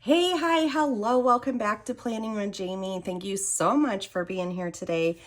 Hey, hi, hello, welcome back to Planning with Jamie. Thank you so much for being here today.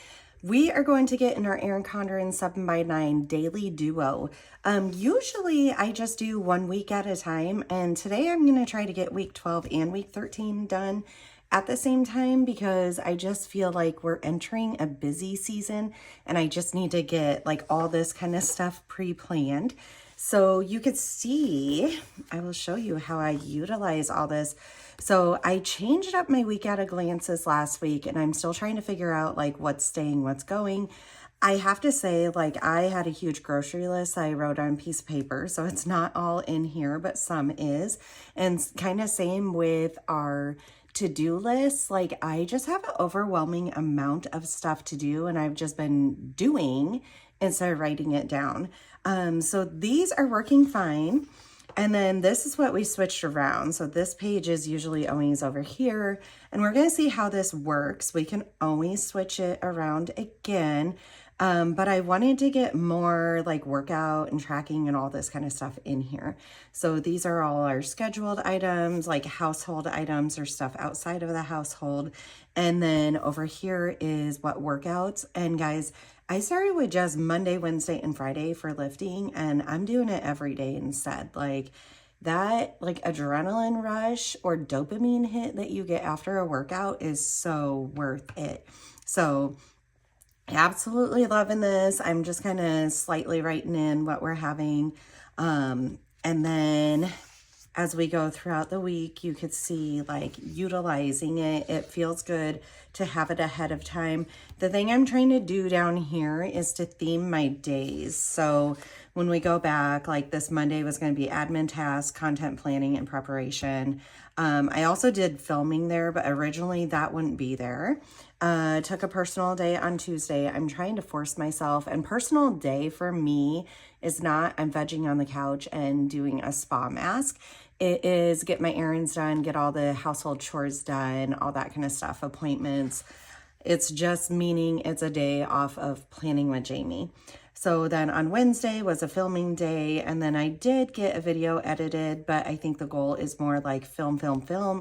We are going to get in our Erin Condren 7x9 daily duo. Usually I just do 1 week at a time, and today I'm going to try to get week 12 and week 13 done at the same time because I just feel like we're entering a busy season and I just need to get like all this kind of stuff pre-planned. So you could see, I will show you how I utilize all this. So I changed up my week at a glances last week and I'm still trying to figure out like what's staying, what's going. I have to say, like, I had a huge grocery list I wrote on a piece of paper, so it's not all in here, but some is. And kind of same with our to-do list. Like, I just have an overwhelming amount of stuff to do, and I've just been doing instead of writing it down. So these are working fine. And then this is what we switched around. So this page is usually always over here, and we're going to see how this works. We can always switch it around again. But I wanted to get more like workout and tracking and all this kind of stuff in here. So these are all our scheduled items, like household items or stuff outside of the household. And then over here is what workouts. And guys, I started with just Monday, Wednesday, and Friday for lifting, and I'm doing it every day instead. Like that, like adrenaline rush or dopamine hit that you get after a workout is so worth it. So absolutely loving this. I'm just kind of slightly writing in what we're having. And then as we go throughout the week, you could see like utilizing it. It feels good to have it ahead of time. The thing I'm trying to do down here is to theme my days. So when we go back, like this Monday was going to be admin tasks, content planning, and preparation. I also did filming there, but originally that wouldn't be there. Took a personal day on Tuesday. I'm trying to force myself, and personal day for me is not I'm vegging on the couch and doing a spa mask. It is get my errands done, get all the household chores done, all that kind of stuff, appointments. It's just meaning it's a day off of Planning with Jamie. So then on Wednesday was a filming day, and then I did get a video edited, but I think the goal is more like film,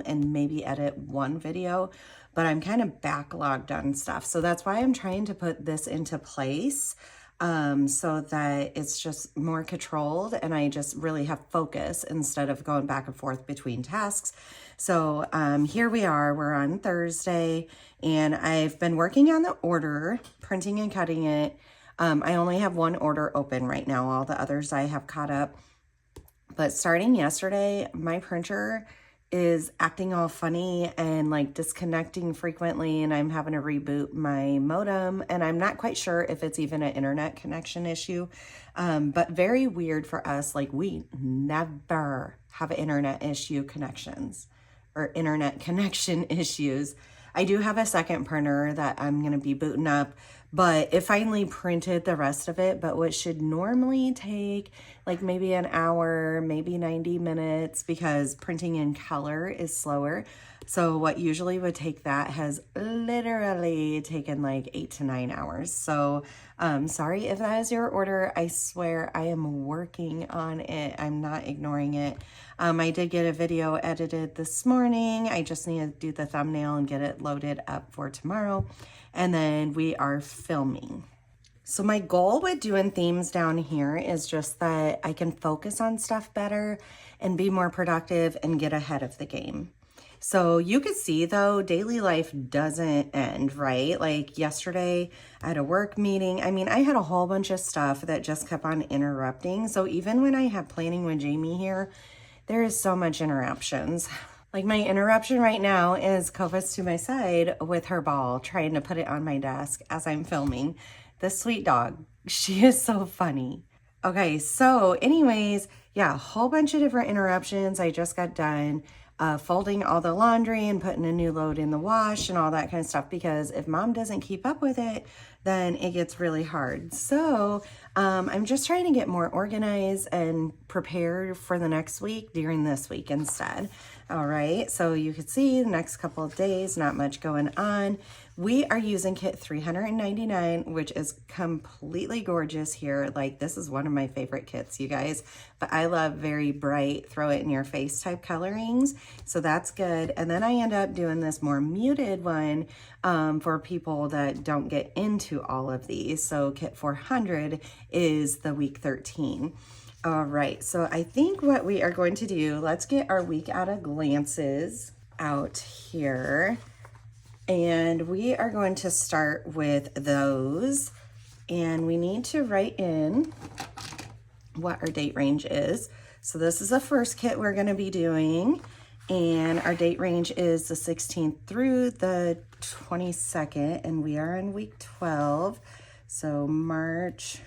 and maybe edit one video, but I'm kind of backlogged on stuff. So that's why I'm trying to put this into place so that it's just more controlled and I just really have focus instead of going back and forth between tasks. So here we are, we're on Thursday, and I've been working on the order, printing and cutting it. I only have one order open right now. All the others I have caught up. But starting yesterday, my printer is acting all funny and like disconnecting frequently, and I'm having to reboot my modem, and I'm not quite sure if it's even an internet connection issue, but very weird for us. Like we never have internet connections or internet connection issues. I do have a second printer that I'm going to be booting up, but it finally printed the rest of it. But what should normally take like maybe an hour, maybe 90 minutes, because printing in color is slower. So what usually would take that has literally taken like 8 to 9 hours. So sorry if that is your order. I swear I am working on it. I'm not ignoring it. I did get a video edited this morning. I just need to do the thumbnail and get it loaded up for tomorrow. And then we are filming. So my goal with doing themes down here is just that I can focus on stuff better and be more productive and get ahead of the game. So you could see though, daily life doesn't end, right? Like yesterday I had a work meeting. I mean, I had a whole bunch of stuff that just kept on interrupting. So even when I have Planning with Jamie here, there is so much interruptions. Like my interruption right now is Kova's to my side with her ball, trying to put it on my desk as I'm filming. This sweet dog, she is so funny. Okay, so anyways, yeah, a whole bunch of different interruptions. I just got done folding all the laundry and putting a new load in the wash and all that kind of stuff, because if mom doesn't keep up with it, then it gets really hard. So I'm just trying to get more organized and prepared for the next week during this week instead. All right, so you can see the next couple of days, not much going on. We are using kit 399, which is completely gorgeous here. Like, this is one of my favorite kits, you guys. But I love very bright, throw it in your face type colorings. So that's good. And then I end up doing this more muted one for people that don't get into all of these. So kit 400 is the week 13. All right, so I think what we are going to do, let's get our week at a glances out here. And we are going to start with those. And we need to write in what our date range is. So this is the first kit we're going to be doing. And our date range is the 16th through the 22nd. And we are in week 12. So March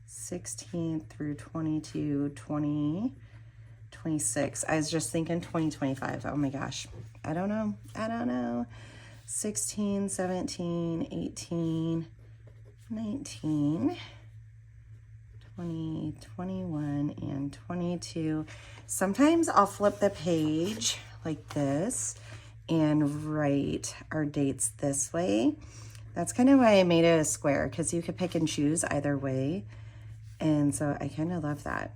16th through 22, 20, 26. I was just thinking 2025. Oh my gosh. I don't know. 16, 17, 18, 19, 20, 21, and 22. Sometimes I'll flip the page like this and write our dates this way. That's kind of why I made it a square, because you could pick and choose either way. And so I kind of love that.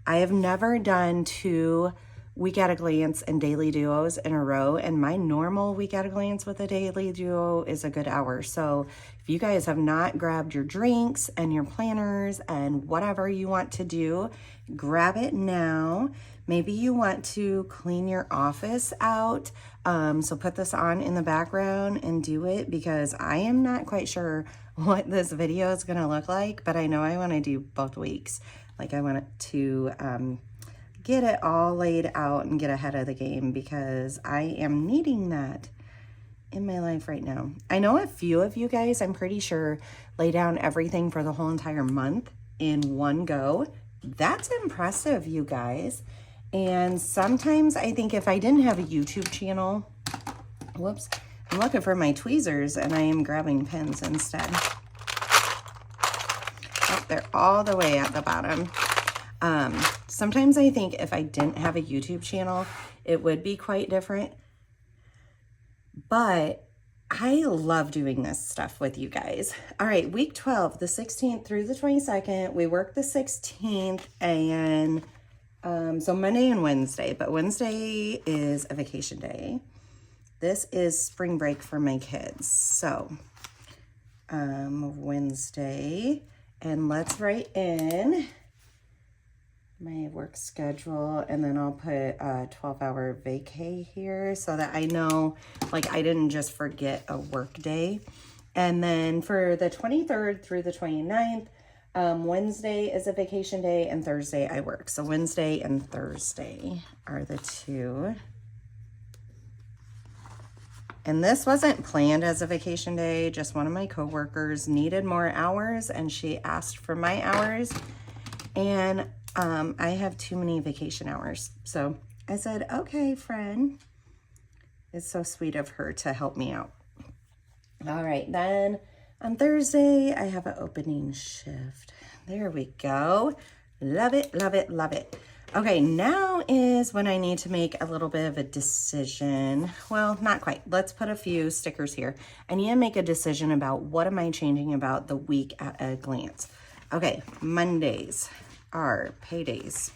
I have never done 2 week at a glance and daily duos in a row. And my normal week at a glance with a daily duo is a good hour. So if you guys have not grabbed your drinks and your planners and whatever you want to do, grab it now. Maybe you want to clean your office out. So put this on in the background and do it, because I am not quite sure what this video is going to look like, but I know I want to do both weeks. Like, I want to get it all laid out and get ahead of the game, because I am needing that in my life right now. I know a few of you guys, I'm pretty sure, lay down everything for the whole entire month in one go. That's impressive, you guys. And sometimes I think if I didn't have a YouTube channel, whoops, I'm looking for my tweezers and I am grabbing pens instead. Oh, they're all the way at the bottom. Sometimes I think if I didn't have a YouTube channel, it would be quite different. But I love doing this stuff with you guys. All right, week 12, the 16th through the 22nd. We work the 16th, and so Monday and Wednesday, but Wednesday is a vacation day. This is spring break for my kids. So Wednesday, and let's write in my work schedule, and then I'll put a 12-hour vacay here so that I know, like, I didn't just forget a work day. And then for the 23rd through the 29th, Wednesday is a vacation day and Thursday I work. So Wednesday and Thursday are the 2. And this wasn't planned as a vacation day, just one of my coworkers needed more hours and she asked for my hours. And I have too many vacation hours. So I said, okay, friend. It's so sweet of her to help me out. All right, then on Thursday, I have an opening shift. There we go. Love it, love it, love it. Okay, now is when I need to make a little bit of a decision. Well, not quite. Let's put a few stickers here. I need to make a decision about what am I changing about the week at a glance. Okay, Mondays are paydays.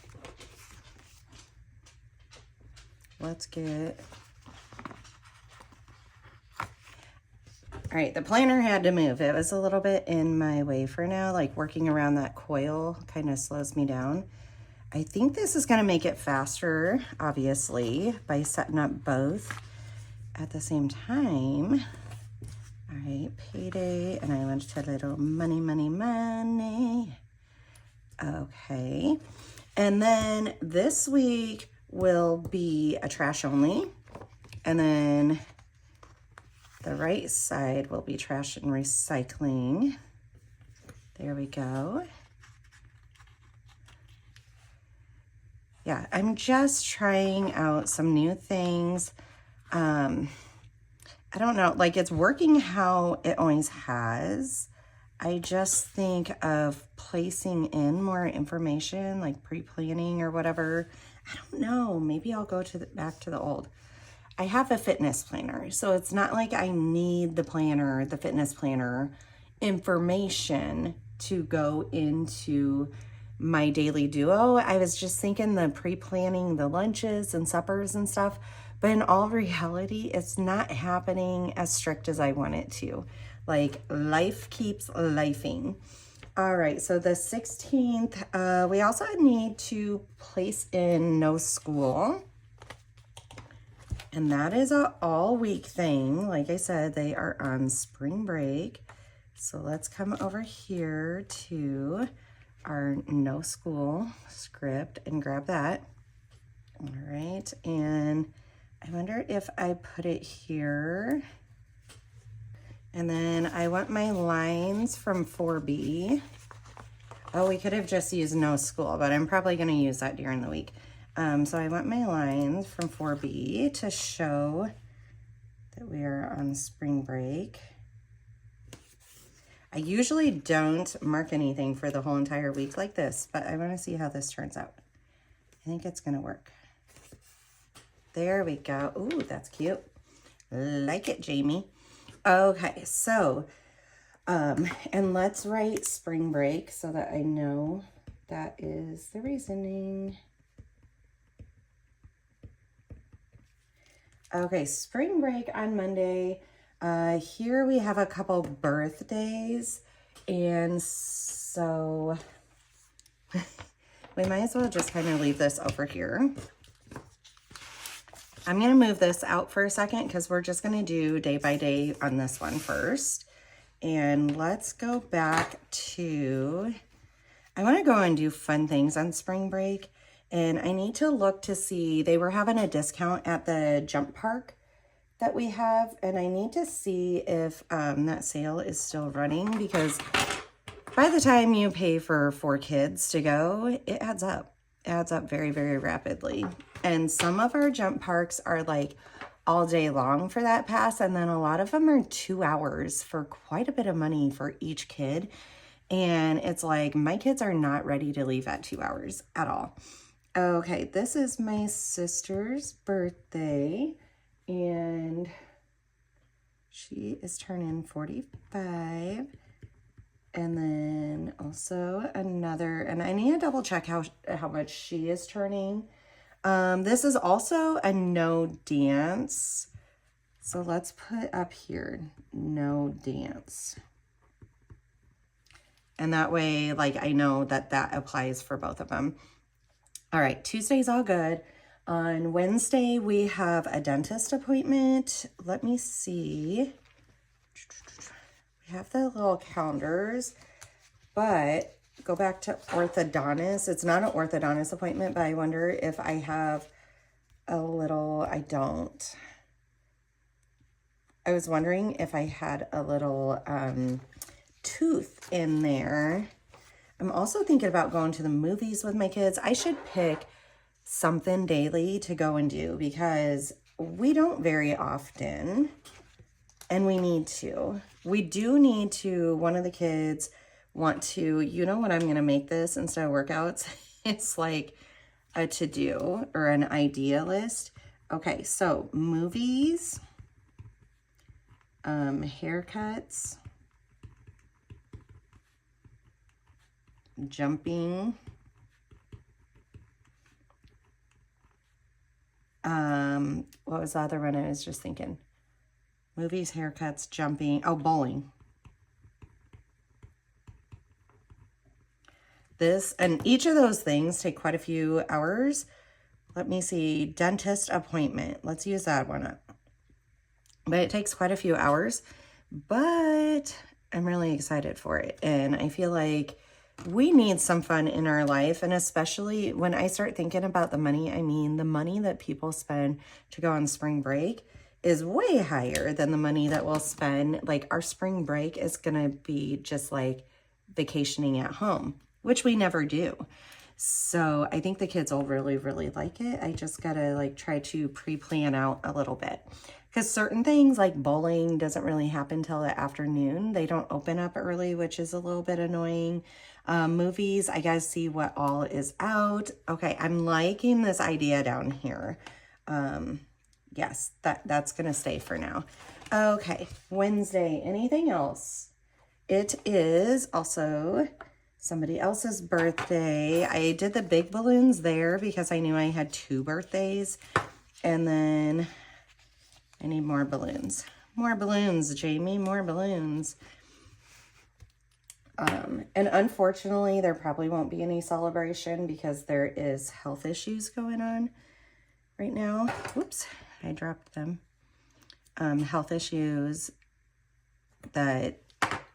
Let's get... All right, the planner had to move. It was a little bit in my way for now, like working around that coil kind of slows me down. I think this is gonna make it faster, obviously, by setting up both at the same time. All right, payday, and I went to little money, money, money. Okay, and then this week will be a trash only, and then the right side will be trash and recycling. There we go. Yeah, I'm just trying out some new things. And I don't know, like it's working how it always has. I just think of placing in more information, like pre-planning or whatever. I don't know, maybe I'll go to back to the old. I have a fitness planner, so it's not like I need the planner, the fitness planner information to go into my daily duo. I was just thinking the pre-planning the lunches and suppers and stuff, but in all reality, it's not happening as strict as I want it to. Like life keeps lifing. All right, so the 16th, we also need to place in no school. And that is an all-week thing. Like I said, they are on spring break. So let's come over here to our no school script and grab that. All right, and I wonder if I put it here. And then I want my lines from 4B. Oh, we could have just used no school, but I'm probably gonna use that during the week. So I want my lines from 4B to show that we are on spring break. I usually don't mark anything for the whole entire week like this, but I want to see how this turns out. I think it's going to work. There we go. Ooh, that's cute. Like it, Jamie. Okay, so, and let's write spring break so that I know that is the reasoning. Okay, spring break on Monday. Here we have a couple birthdays, and so we might as well just kind of leave this over here. I'm going to move this out for a second because we're just going to do day by day on this one first. And let's go back to, I want to go and do fun things on spring break. And I need to look to see, they were having a discount at the jump park that we have. And I need to see if that sale is still running, because by the time you pay for 4 kids to go, it adds up. It adds up very, very rapidly. And some of our jump parks are like all day long for that pass. And then a lot of them are 2 hours for quite a bit of money for each kid. And it's like, my kids are not ready to leave at 2 hours at all. Okay, this is my sister's birthday, and she is turning 45. And then also another, and I need to double check how much she is turning. This is also a no dance. So let's put up here, no dance. And that way, like, I know that that applies for both of them. All right, Tuesday's all good. On Wednesday, we have a dentist appointment. Let me see. We have the little calendars, but go back to orthodontist. It's not an orthodontist appointment, but I wonder if I have a little, I don't. I was wondering if I had a little tooth in there. I'm also thinking about going to the movies with my kids. I should pick something daily to go and do, because we don't very often, and we need to. We do need to, one of the kids want to, you know what, I'm going to make this instead of workouts? It's like a to-do or an idea list. Okay, so movies, haircuts, jumping, what was the other one I was just thinking? Movies, haircuts, jumping, oh, bowling. This, and each of those things take quite a few hours. Let me see, dentist appointment. Let's use that one up. But it takes quite a few hours, but I'm really excited for it. And I feel like we need some fun in our life. And especially when I start thinking about the money, I mean, the money that people spend to go on spring break is way higher than the money that we'll spend. Like, our spring break is going to be just like vacationing at home, which we never do. So I think the kids will really, really like it. I just got to like try to pre-plan out a little bit. because certain things like bowling doesn't really happen till the afternoon. They don't open up early, which is a little bit annoying. Movies, I gotta see what all is out. Okay, I'm liking this idea down here. Yes, that's gonna stay for now. Okay, Wednesday, anything else? It is also somebody else's birthday. I did the big balloons there because I knew I had 2 birthdays. And then I need more balloons. More balloons, Jamie, more balloons. And unfortunately, there probably won't be any celebration because there is health issues going on right now. Whoops, I dropped them. Health issues that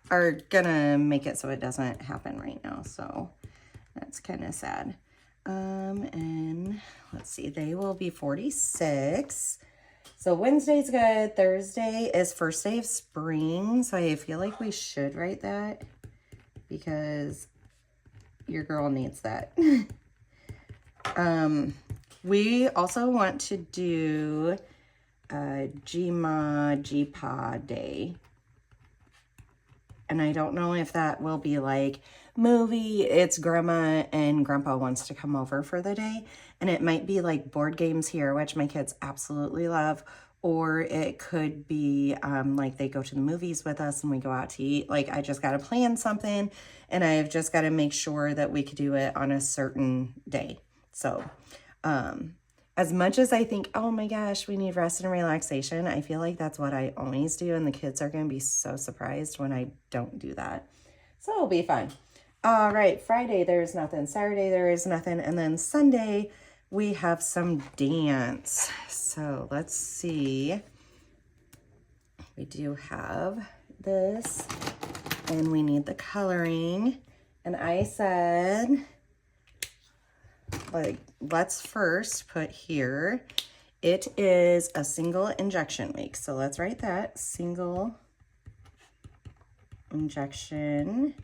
are gonna make it so it doesn't happen right now. So that's kind of sad. And let's see, they will be 46. So Wednesday's good. Thursday is first day of spring. So I feel like we should write that because your girl needs that. We also want to do G-Pa Day. And I don't know if that will be like movie, it's grandma and grandpa wants to come over for the day. And it might be like board games here, which my kids absolutely love. Or it could be like they go to the movies with us and we go out to eat. Like I just got to plan something and I've just got to make sure that we could do it on a certain day. So as much as I think, oh my gosh, we need rest and relaxation, I feel like that's what I always do. And the kids are going to be so surprised when I don't do that. So it'll be fun. All right, Friday, there's nothing. Saturday, there is nothing. And then Sunday, we have some dance. So let's see. We do have this and we need the coloring. And I said, like, let's first put here, it is a single injection week. So let's write that, single injection.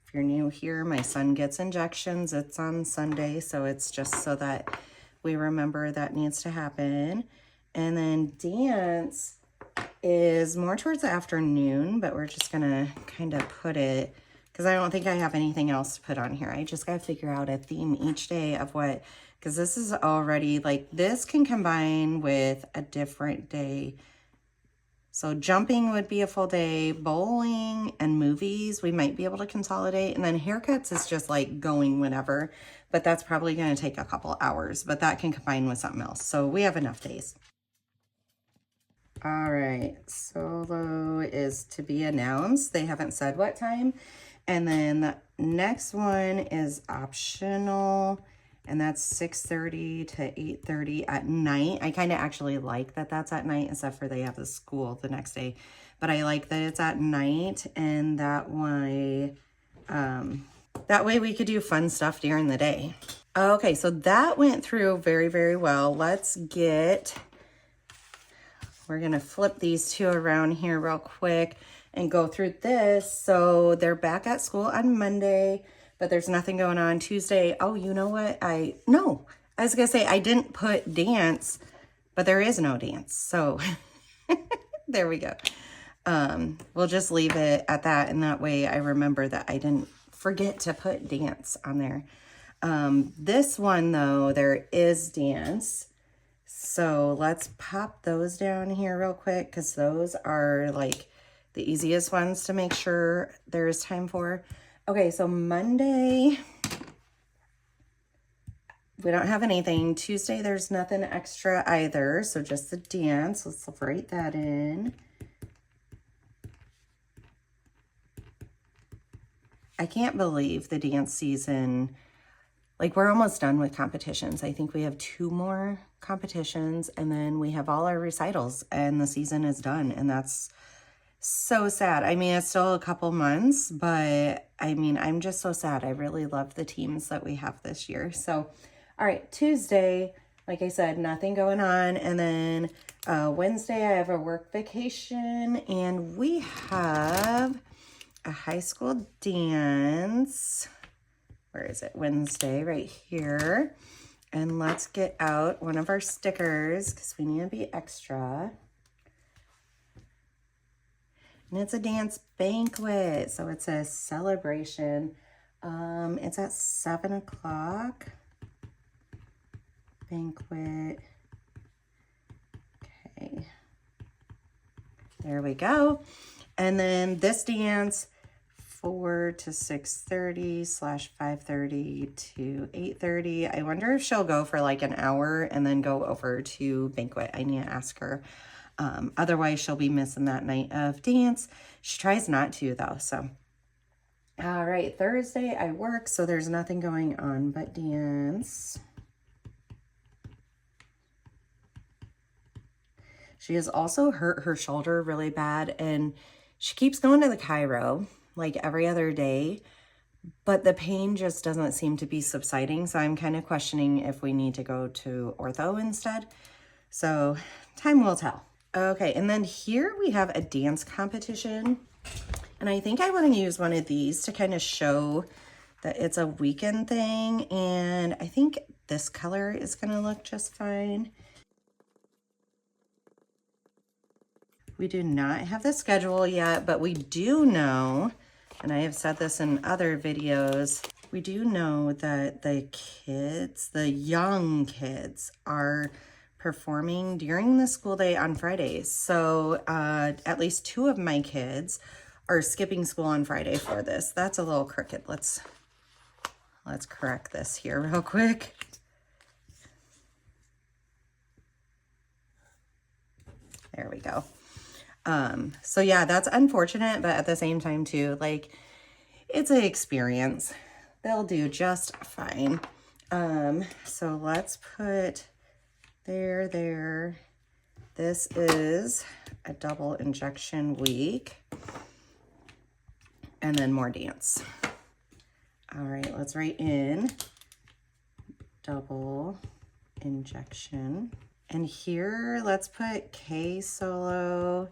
If you're new here, my son gets injections. It's on Sunday, so it's just so that we remember that needs to happen. And then dance is more towards the afternoon, but we're just gonna kind of put it, because I don't think I have anything else to put on here. I just gotta figure out a theme each day of what, because this is already like, this can combine with a different day. So jumping would be a full day, bowling and movies, we might be able to consolidate. And then haircuts is just like going whenever, but that's probably gonna take a couple hours, but that can combine with something else. So we have enough days. All right, solo is to be announced. They haven't said what time. And then the next one is optional, and that's 6:30 to 8:30 at night. I kind of actually like that that's at night, except for they have the school the next day. But I like that it's at night, and that way we could do fun stuff during the day. Okay, so that went through very, very well. We're gonna flip these two around here real quick and go through this. So they're back at school on Monday, but there's nothing going on Tuesday. Oh, you know what? I was gonna say I didn't put dance, but there is no dance. So there we go. We'll just leave it at that. And that way I remember that I didn't forget to put dance on there. This one though, there is dance. So let's pop those down here real quick, because those are like the easiest ones to make sure there is time for. Okay, so Monday, we don't have anything. Tuesday, there's nothing extra either, so just the dance. Let's write that in. I can't believe the dance season, like we're almost done with competitions. I think we have 2 more competitions and then we have all our recitals and the season is done. And that's so sad. I mean, it's still a couple months, but I mean, I'm just so sad. I really love the teams that we have this year. So, all right, Tuesday, like I said, nothing going on. And then Wednesday, I have a work vacation and we have a high school dance. Where is it? Wednesday, right here. And let's get out one of our stickers because we need to be extra. And it's a dance banquet, so it's a celebration. It's at 7 o'clock. Banquet. Okay. There we go. And then this dance, 4 to 6:30 / 5:30 to 8:30. I wonder if she'll go for like an hour and then go over to banquet. I need to ask her. Otherwise, she'll be missing that night of dance. She tries not to, though, so. All right, Thursday I work, so there's nothing going on but dance. She has also hurt her shoulder really bad, and she keeps going to the chiro like every other day, but the pain just doesn't seem to be subsiding, so I'm kind of questioning if we need to go to ortho instead. So time will tell. Okay, and then here we have a dance competition, and I think I want to use one of these to kind of show that it's a weekend thing, and I think this color is going to look just fine. We do not have the schedule yet, but we do know, and I have said this in other videos, we do know that the kids, the young kids, are performing during the school day on Fridays. So at least 2 of my kids are skipping school on Friday for this. That's a little crooked. Let's correct this here real quick. There we go. So yeah, that's unfortunate, but at the same time too, like, it's an experience. They'll do just fine. So let's put there. This is a double injection week. And then more dance. All right, let's write in double injection. And here, let's put K solo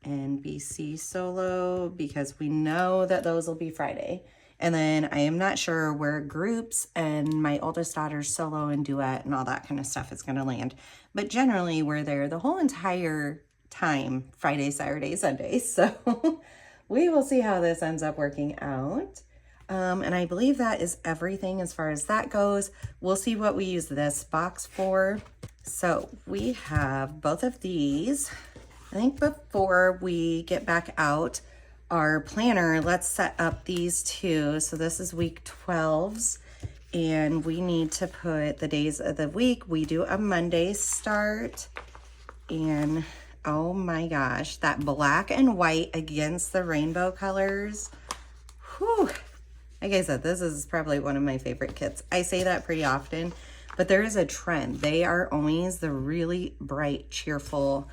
and BC solo because we know that those will be Friday. And then I am not sure where groups and my oldest daughter's solo and duet and all that kind of stuff is going to land. But generally, we're there the whole entire time, Friday, Saturday, Sunday. So we will see how this ends up working out. And I believe that is everything as far as that goes. We'll see what we use this box for. So we have both of these. I think before we get back out our planner, let's set up these 2. So this is week 12's, and we need to put the days of the week. We do a Monday start, and oh my gosh, that black and white against the rainbow colors. Whew. Like I said, this is probably one of my favorite kits. I say that pretty often, but there is a trend. They are always the really bright, cheerful,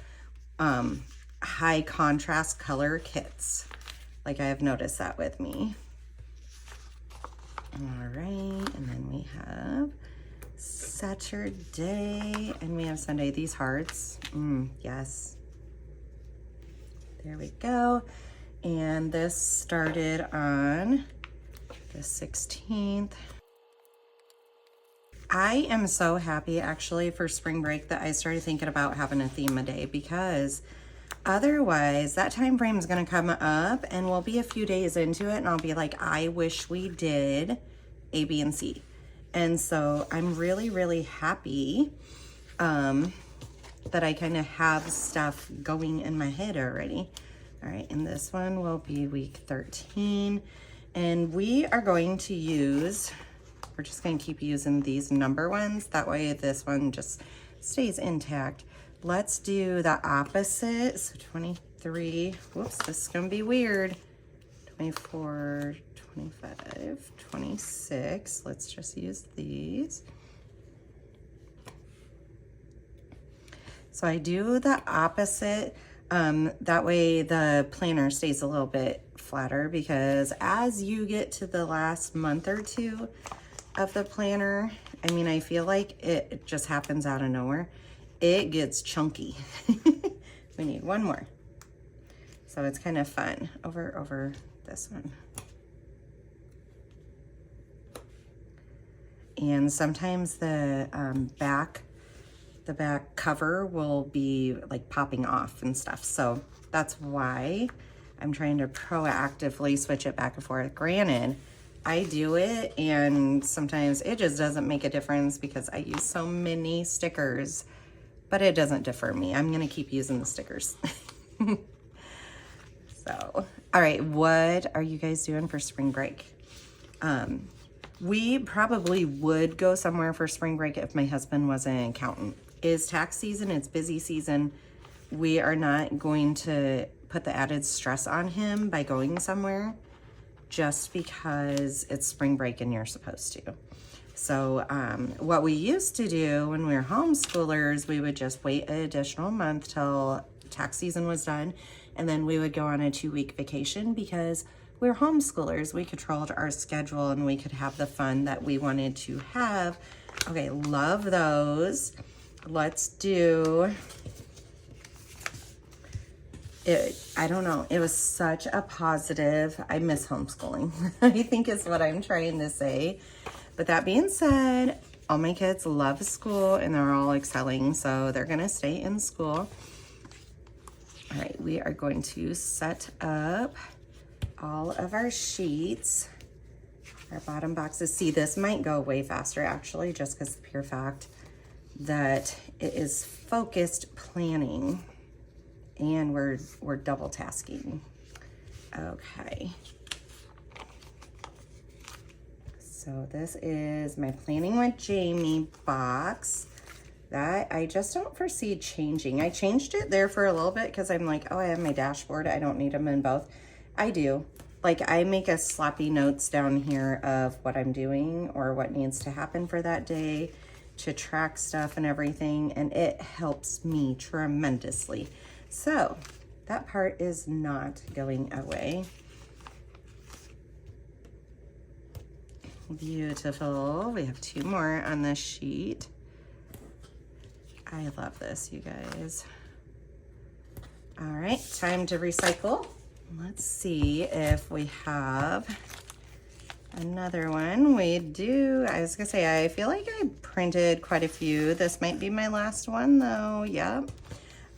high contrast color kits. Like, I have noticed that with me. All right, and then we have Saturday and we have Sunday. These hearts, yes. There we go. And this started on the 16th. I am so happy actually for spring break that I started thinking about having a theme a day, because otherwise that time frame is going to come up and we'll be a few days into it and I'll be like, I wish we did A, B, and C. And so I'm really, really happy that I kind of have stuff going in my head already. All right, and this one will be week 13. And we are going to use, we're just going to keep using these number ones. That way this one just stays intact. Let's do the opposite. So 23, whoops, this is going to be weird. 24, 25, 26. Let's just use these. So I do the opposite. That way the planner stays a little bit flatter, because as you get to the last month or 2 of the planner, I mean, I feel like it just happens out of nowhere. It gets chunky. We need one more. So it's kind of fun over this one. And sometimes the back cover will be like popping off and stuff. So that's why I'm trying to proactively switch it back and forth. Granted, I do it and sometimes it just doesn't make a difference because I use so many stickers, but it doesn't defer me. I'm gonna keep using the stickers. So, all right, what are you guys doing for spring break? We probably would go somewhere for spring break if my husband was an accountant. It's tax season, it's busy season. We are not going to put the added stress on him by going somewhere just because it's spring break and you're supposed to. So what we used to do when we were homeschoolers, we would just wait an additional month till tax season was done, and then we would go on a 2-week vacation because we're homeschoolers. We controlled our schedule and we could have the fun that we wanted to have. Okay, love those. Let's do it. I don't know. It was such a positive. I miss homeschooling, I think is what I'm trying to say. But that being said, all my kids love school and they're all excelling, so they're going to stay in school. All right, we are going to set up all of our sheets, our bottom boxes. See, this might go way faster actually, just because the pure fact that it is focused planning and we're double tasking. Okay. So this is my Planning with Jamie box that I just don't foresee changing. I changed it there for a little bit because I'm like, oh, I have my dashboard. I don't need them in both. I do. Like, I make a sloppy notes down here of what I'm doing or what needs to happen for that day to track stuff and everything, and it helps me tremendously. So that part is not going away. Beautiful. We have 2 more on this sheet. I love this, you guys. All right, time to recycle. Let's see if we have another one. We do. I was gonna say, I feel like I printed quite a few. This might be my last one though. Yep.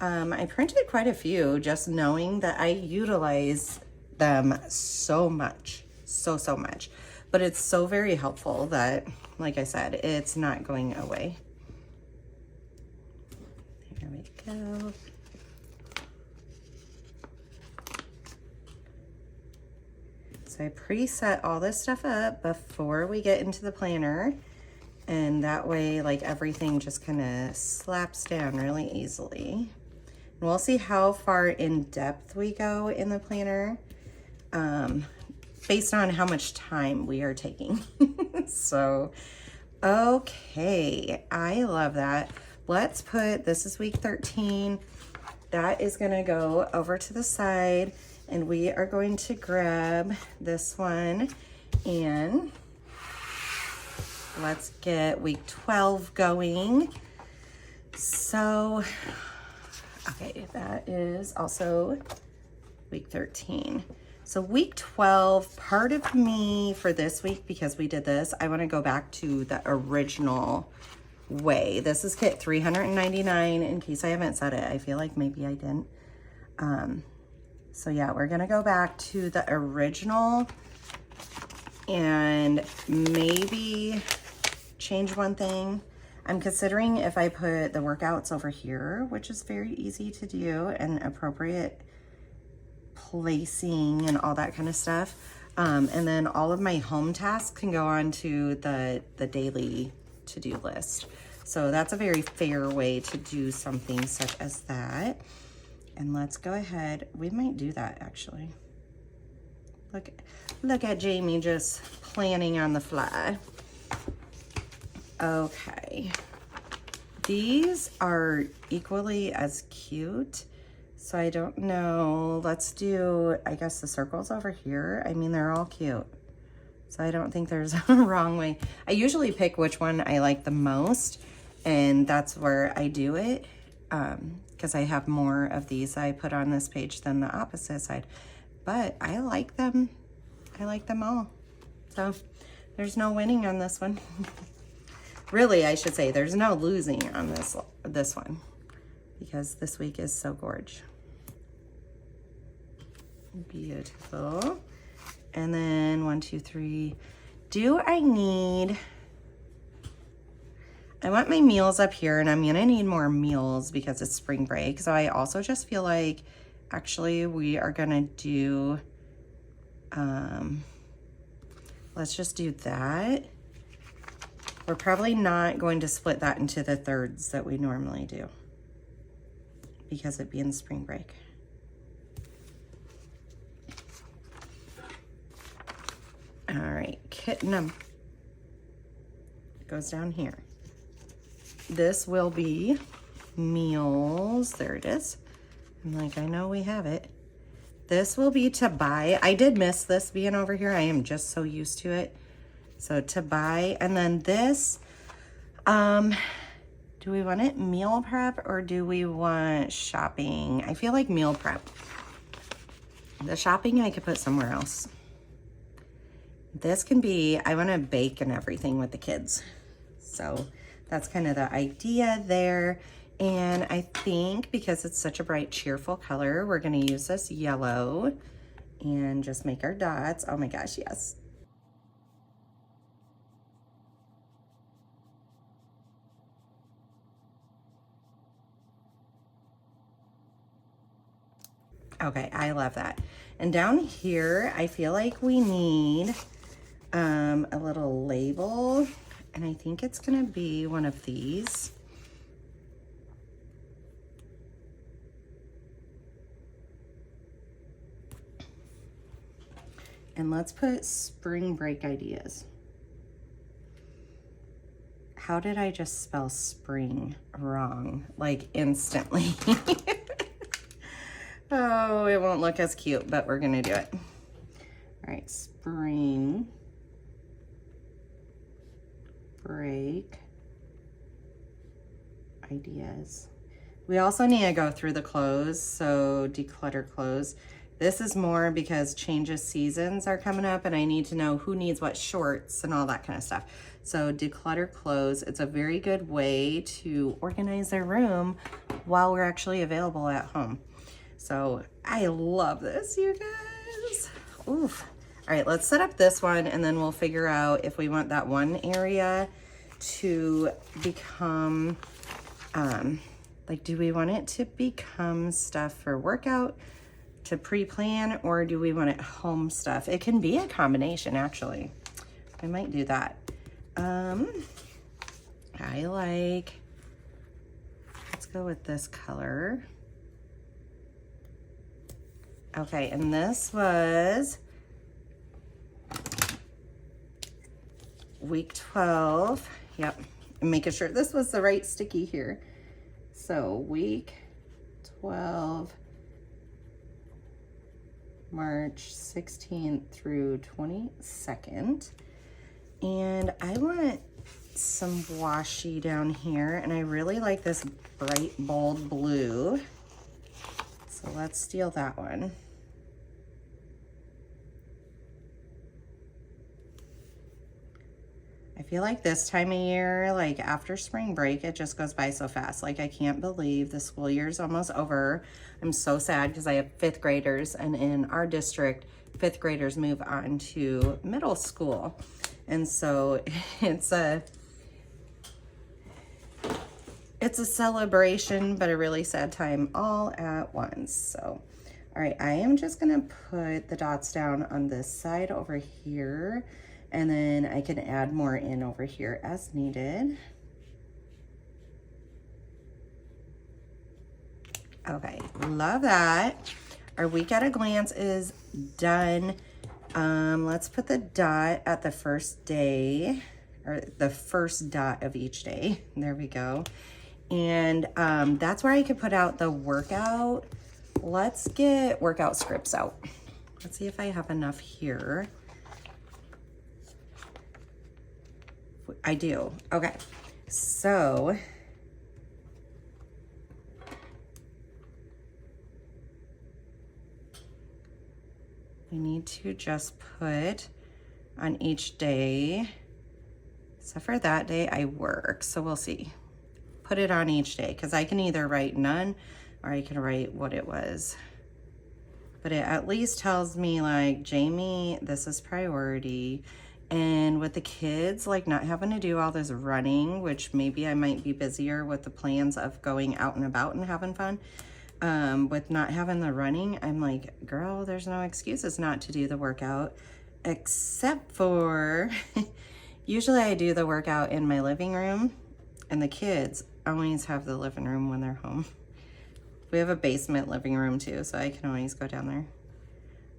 I printed quite a few just knowing that I utilize them so much, so much. But it's so very helpful that, like I said, it's not going away. Here we go. So I preset all this stuff up before we get into the planner, and that way like everything just kind of slaps down really easily. And we'll see how far in depth we go in the planner based on how much time we are taking. So, okay, I love that. Let's put, this is week 13. That is gonna go over to the side, and we are going to grab this one and let's get week 12 going. So, okay, that is also week 13. So week 12, part of me for this week, because we did this, I want to go back to the original way. This is kit 399, in case I haven't said it. I feel like maybe I didn't. So yeah, we're gonna go back to the original and maybe change one thing. I'm considering if I put the workouts over here, which is very easy to do, and appropriate placing and all that kind of stuff. And then all of my home tasks can go on to the daily to-do list. So that's a very fair way to do something such as that. And let's go ahead. We might do that actually. Look at Jamie just planning on the fly. Okay. These are equally as cute. So I don't know. Let's do, I guess, the circles over here. I mean, they're all cute. So I don't think there's a wrong way. I usually pick which one I like the most, and that's where I do it. Because I have more of these I put on this page than the opposite side. But I like them. I like them all. So there's no winning on this one. Really, I should say there's no losing on this one, because this week is so gorgeous. Beautiful. And then 1, 2, 3. I want my meals up here, and I'm gonna need more meals because it's spring break. So I also just feel like actually we are gonna do, let's just do that. We're probably not going to split that into the thirds that we normally do because it being spring break. All right, kitten goes down here. This will be meals. There it is. I'm like, I know we have it. This will be to buy. I did miss this being over here. I am just so used to it. So to buy, and then this, do we want it meal prep or do we want shopping? I feel like meal prep. The shopping I could put somewhere else. This can be, I want to bake and everything with the kids. So that's kind of the idea there. And I think because it's such a bright, cheerful color, we're going to use this yellow and just make our dots. Oh my gosh, yes. Okay, I love that. And down here, I feel like we need a little label, and I think it's gonna be one of these. And let's put spring break ideas. How did I just spell spring wrong? Like instantly. Oh, it won't look as cute, but we're gonna do it. All right, spring break ideas. We also need to go through the clothes, so declutter clothes. This is more because change of seasons are coming up and I need to know who needs what shorts and all that kind of stuff. So declutter clothes, it's a very good way to organize their room while we're actually available at home. So I love this, you guys. Oof. All right, let's set up this one and then we'll figure out if we want that one area to become, like, do we want it to become stuff for workout, to pre-plan, or do we want it home stuff? It can be a combination, actually. I might do that. I like, let's go with this color. Okay, and this was week 12. Yep, and making sure this was the right sticky here. So week 12, March 16th through 22nd. And I want some washi down here, and I really like this bright, bold blue. So let's steal that one. I feel like this time of year, like after spring break, it just goes by so fast. Like I can't believe the school year is almost over. I'm so sad because I have 5th graders, and in our district, 5th graders move on to middle school. And so it's a celebration, but a really sad time all at once. So, all right, I am just gonna put the dots down on this side over here, and then I can add more in over here as needed. Okay, love that. Our week at a glance is done. Let's put the dot at the first day, or the first dot of each day. There we go. And that's where I could put out the workout. Let's get workout scripts out. Let's see if I have enough here. I do. Okay, so we need to just put on each day, except for that day I work, so we'll see. Put it on each day, because I can either write none or I can write what it was. but it at least tells me like, Jamie, this is priority. And with the kids, like not having to do all this running, which maybe I might be busier with the plans of going out and about and having fun. With not having the running, I'm like, girl, there's no excuses not to do the workout, except for usually I do the workout in my living room, and the kids always have the living room when they're home. We have a basement living room too, so I can always go down there.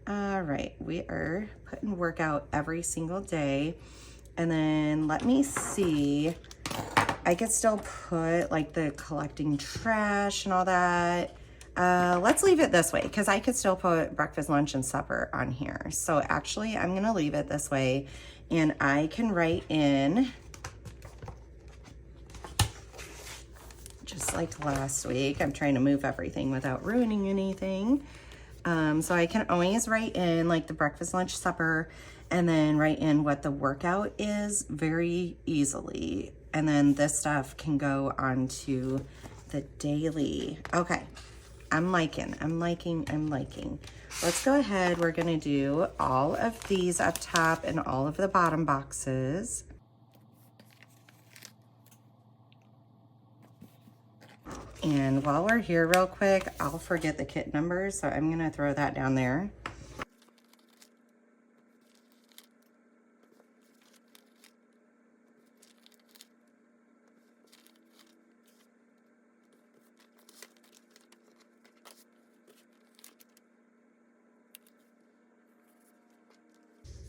All right, we are putting workout every single day. And then let me see, I could still put like the collecting trash and all that. Let's leave it this way because I could still put breakfast, lunch, and supper on here. So actually I'm gonna leave it this way, and I can write in, just like last week, I'm trying to move everything without ruining anything. So I can always write in like the breakfast, lunch, supper, and then write in what the workout is very easily. And then this stuff can go onto the daily. Okay, I'm liking. Let's go ahead. We're gonna do all of these up top and all of the bottom boxes. And while we're here real quick, I'll forget the kit numbers, so I'm gonna throw that down there.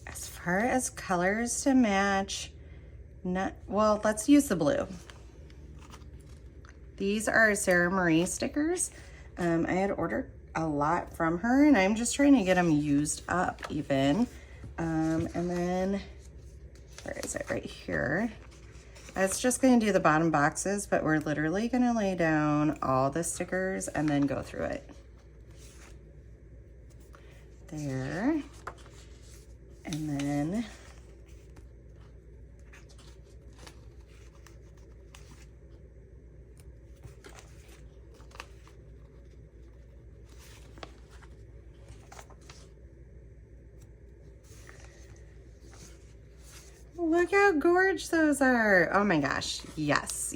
As far as colors to match, well, let's use the blue. These are Sarah Marie stickers. I had ordered a lot from her, and I'm just trying to get them used up even. And then, where is it? Right here. I was just going to do the bottom boxes, but we're literally going to lay down all the stickers and then go through it. There. And then look how gorgeous those are. Oh my gosh. Yes.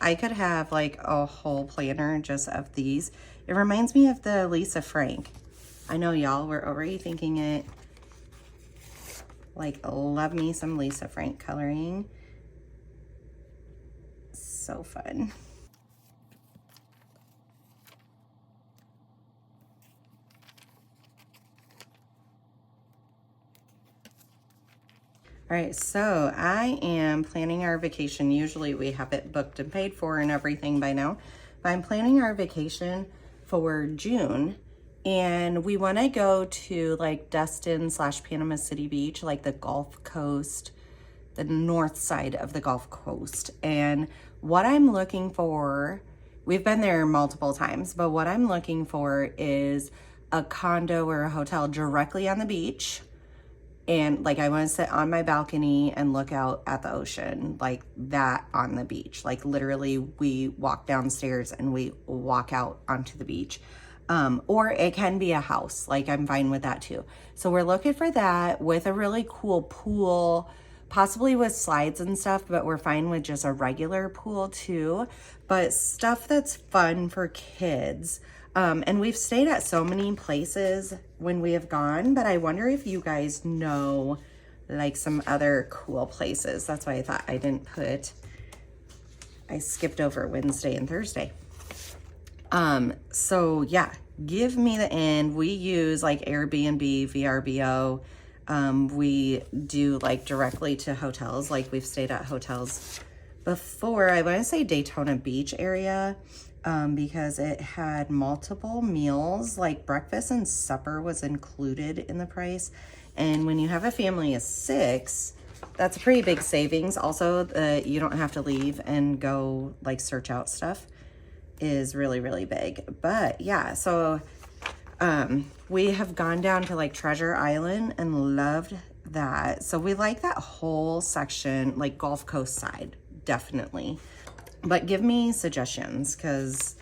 I could have like a whole planner just of these. It reminds me of the Lisa Frank. I know y'all were already thinking it. Like, love me some Lisa Frank coloring. So fun. All right, so I am planning our vacation. Usually we have it booked and paid for and everything by now, but I'm planning our vacation for June, and we want to go to like Destin / Panama City Beach, like the Gulf Coast, the north side of the Gulf Coast. And what I'm looking for, we've been there multiple times, but what I'm looking for is a condo or a hotel directly on the beach. And like, I want to sit on my balcony and look out at the ocean, like that on the beach. Like literally we walk downstairs and we walk out onto the beach. Or it can be a house, like I'm fine with that too. So we're looking for that with a really cool pool, possibly with slides and stuff, but we're fine with just a regular pool too. But stuff that's fun for kids. And we've stayed at so many places when we have gone, but I wonder if you guys know like some other cool places. That's why I thought I skipped over Wednesday and Thursday. So yeah, give me the end. We use like Airbnb, VRBO. We do like directly to hotels. Like we've stayed at hotels before. I want to say Daytona Beach area. Because it had multiple meals, like breakfast and supper was included in the price. And when you have a family of 6, that's a pretty big savings. Also, you don't have to leave and go like search out stuff is really, really big. But yeah, so we have gone down to like Treasure Island and loved that. So we like that whole section, like Gulf Coast side, definitely. But give me suggestions, because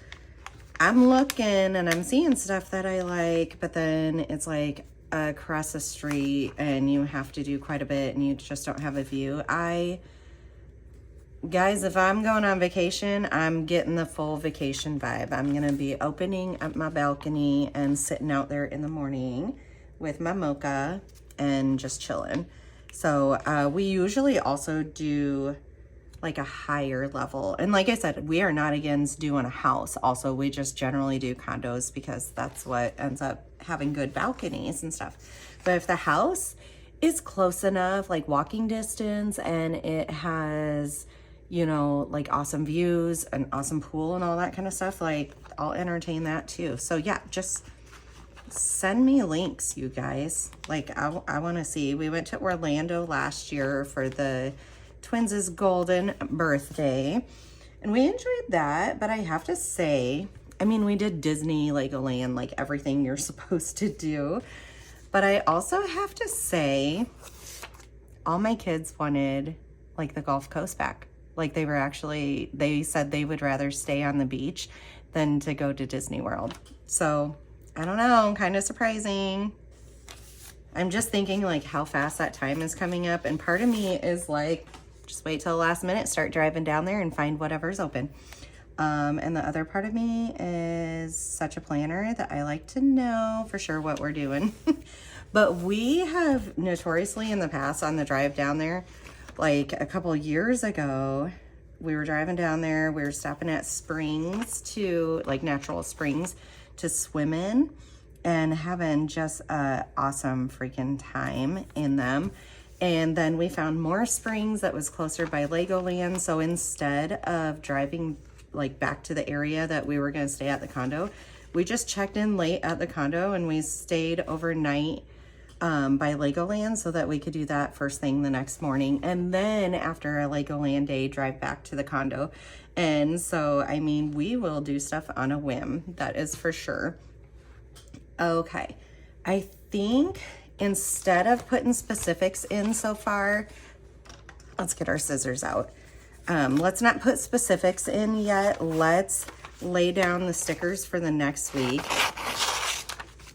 I'm looking and I'm seeing stuff that I like, but then it's like across the street and you have to do quite a bit and you just don't have a view. Guys, if I'm going on vacation, I'm getting the full vacation vibe. I'm going to be opening up my balcony and sitting out there in the morning with my mocha and just chilling. So we usually also do like a higher level. And like I said, we are not against doing a house. Also, we just generally do condos because that's what ends up having good balconies and stuff. But if the house is close enough, like walking distance, and it has, you know, like awesome views, an awesome pool and all that kind of stuff, like I'll entertain that too. So yeah, just send me links, you guys. Like I want to see. We went to Orlando last year for the twins' golden birthday and we enjoyed that, but I have to say, I mean, we did Disney, Legoland, like everything you're supposed to do, but I also have to say all my kids wanted like the Gulf Coast back. Like they said they would rather stay on the beach than to go to Disney World. So I don't know, kind of surprising. I'm just thinking like how fast that time is coming up. And part of me is like, just wait till the last minute, start driving down there and find whatever's open. And the other part of me is such a planner that I like to know for sure what we're doing. But we have notoriously in the past on the drive down there, like a couple years ago, we were driving down there, we were stopping at springs to, like natural springs to swim in and having just a awesome freaking time in them. And then we found more springs that was closer by Legoland. So instead of driving like back to the area that we were gonna stay at the condo, we just checked in late at the condo and we stayed overnight by Legoland so that we could do that first thing the next morning. And then after a Legoland day, drive back to the condo. And so, I mean, we will do stuff on a whim, that is for sure. Okay, I think instead of putting specifics in so far, let's get our scissors out. Let's not put specifics in yet. Let's lay down the stickers for the next week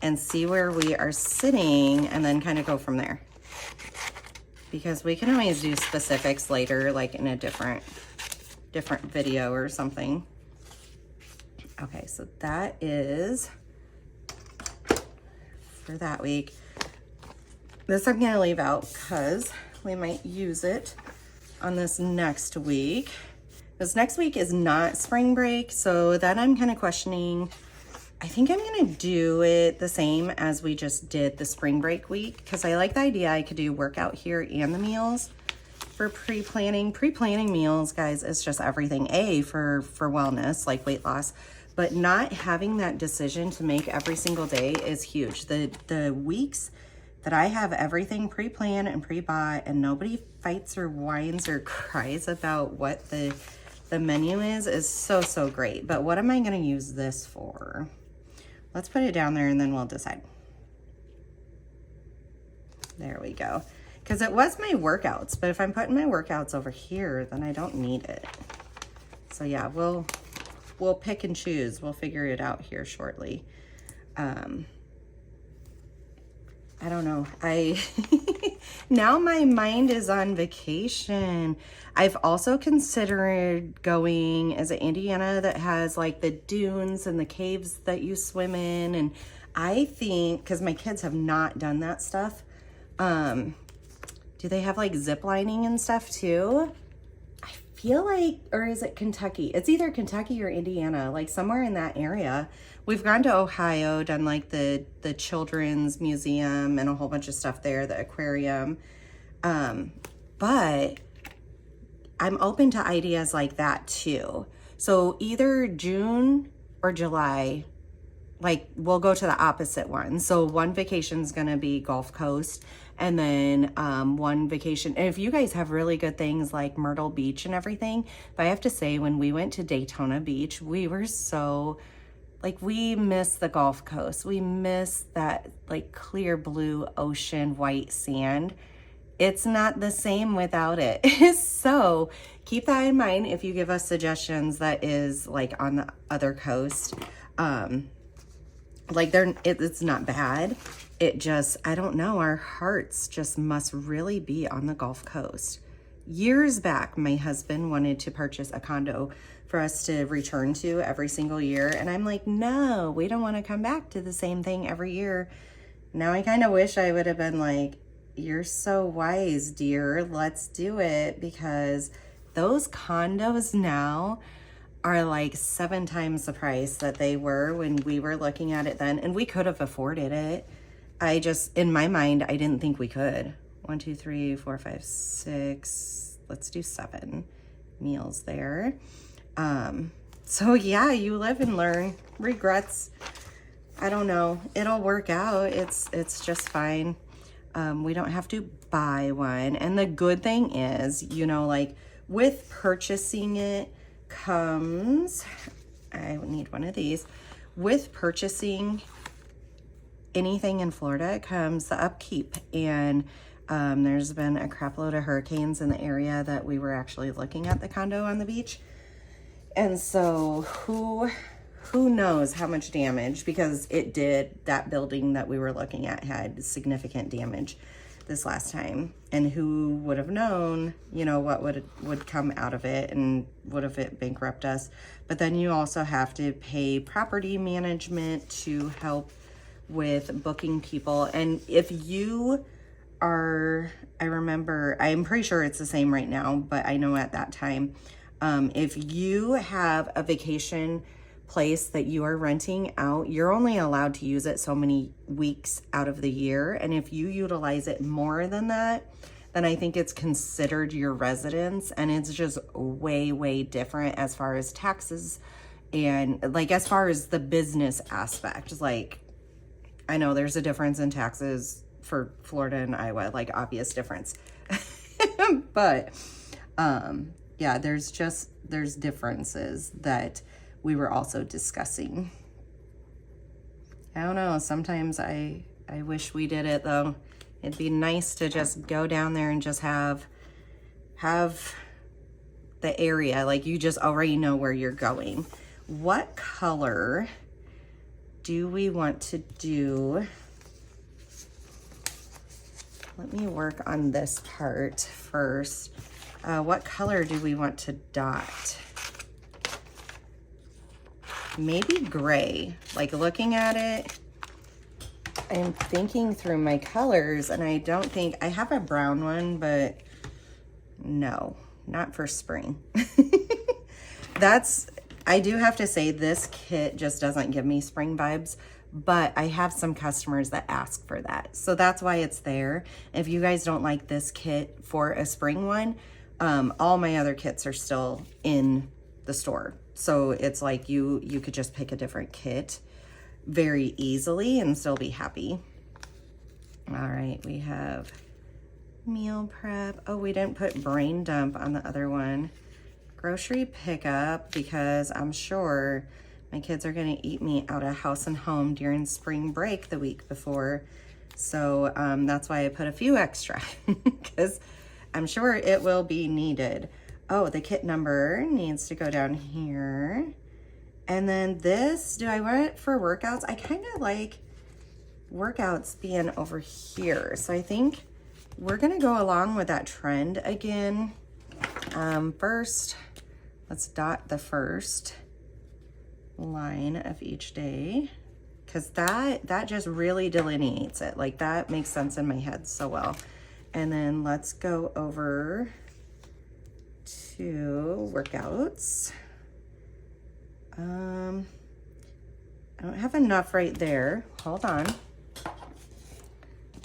and see where we are sitting and then kind of go from there. Because we can always do specifics later, like in a different video or something. Okay, so that is for that week. This I'm gonna leave out because we might use it on this next week. This next week is not spring break, so then I'm kind of questioning. I think I'm gonna do it the same as we just did the spring break week because I like the idea I could do workout here and the meals for pre-planning. Pre-planning meals, guys, is just everything. For wellness, like weight loss, but not having that decision to make every single day is huge. The weeks that I have everything pre-planned and pre-bought and nobody fights or whines or cries about what the menu is so great. But what am I gonna use this for? Let's put it down there and then we'll decide. There we go. Because it was my workouts, but if I'm putting my workouts over here, then I don't need it. So yeah, we'll pick and choose. We'll figure it out here shortly. I don't know. Now my mind is on vacation. I've also considered going, is it Indiana that has like the dunes and the caves that you swim in? And I think, because my kids have not done that stuff, do they have like zip lining and stuff too? I feel like, or is it Kentucky? It's either Kentucky or Indiana, like somewhere in that area. We've gone to Ohio, done like the children's museum and a whole bunch of stuff there, the aquarium. But I'm open to ideas like that too. So either June or July, like we'll go to the opposite one. So one vacation's gonna be Gulf Coast and then one vacation. And if you guys have really good things like Myrtle Beach and everything, but I have to say when we went to Daytona Beach, we were so, like we miss the Gulf Coast. We miss that like clear blue ocean, white sand. It's not the same without it. So keep that in mind if you give us suggestions that is like on the other coast. Like it's not bad. It just, I don't know, our hearts just must really be on the Gulf Coast. Years back, my husband wanted to purchase a condo for us to return to every single year. And I'm like, no, we don't want to come back to the same thing every year. Now I kind of wish I would have been like, you're so wise, dear. Let's do it, because those condos now are like 7 times the price that they were when we were looking at it then, and we could have afforded it. I just, in my mind, I didn't think we could. 1, 2, 3, 4, 5, 6. Let's do 7 meals there. So yeah, you live and learn. Regrets, I don't know. It'll work out. It's just fine. We don't have to buy one. And the good thing is, you know, like with purchasing it comes, I need one of these. With purchasing anything in Florida comes the upkeep. And there's been a crap load of hurricanes in the area that we were actually looking at the condo on the beach. And so who knows how much damage, because it did, that building that we were looking at had significant damage this last time. And who would have known, you know, what would come out of it, and would have it bankrupt us. But then you also have to pay property management to help with booking people. And if you are, I'm pretty sure it's the same right now, but I know at that time, if you have a vacation place that you are renting out, you're only allowed to use it so many weeks out of the year. And if you utilize it more than that, then I think it's considered your residence. And it's just way, way different as far as taxes and like as far as the business aspect. Like, I know there's a difference in taxes for Florida and Iowa, like obvious difference. But yeah, there's differences that we were also discussing. I don't know, sometimes I wish we did it though. It'd be nice to just go down there and just have the area, like you just already know where you're going. What color do we want to do? Let me work on this part first. What color do we want to dot? Maybe gray. Like looking at it, I'm thinking through my colors, and I don't think, I have a brown one, but no, not for spring. I do have to say this kit just doesn't give me spring vibes, but I have some customers that ask for that. So that's why it's there. If you guys don't like this kit for a spring one, all my other kits are still in the store. So it's like you could just pick a different kit very easily and still be happy. All right, we have meal prep. Oh, we didn't put brain dump on the other one. Grocery pickup, because I'm sure my kids are gonna eat me out of house and home during spring break the week before. So that's why I put a few extra, because I'm sure it will be needed. Oh, the kit number needs to go down here. And then this, do I want it for workouts? I kind of like workouts being over here. So I think we're gonna go along with that trend again. First, let's dot the first line of each day, because that just really delineates it. Like that makes sense in my head so well. And then let's go over to workouts. I don't have enough right there. Hold on.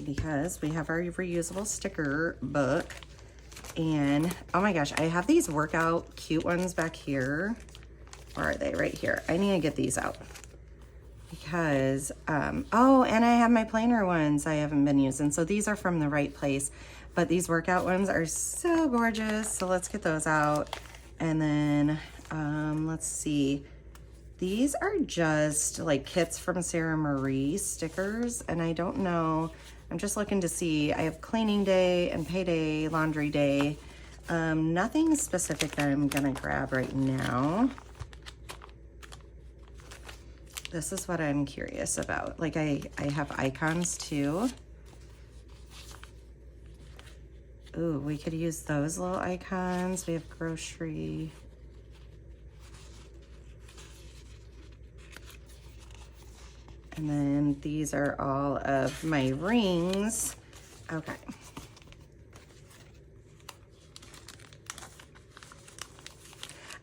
Because we have our reusable sticker book. And oh my gosh, I have these workout cute ones back here. Where are they? Right here. I need to get these out. Because, oh, and I have my planner ones I haven't been using. So these are from the right place. But these workout ones are so gorgeous. So let's get those out. And then, let's see. These are just like kits from Sarah Marie stickers. And I don't know. I'm just looking to see. I have cleaning day and payday, laundry day. Nothing specific that I'm going to grab right now. This is what I'm curious about. Like I have icons too. Ooh, we could use those little icons. We have grocery. And then these are all of my rings. Okay.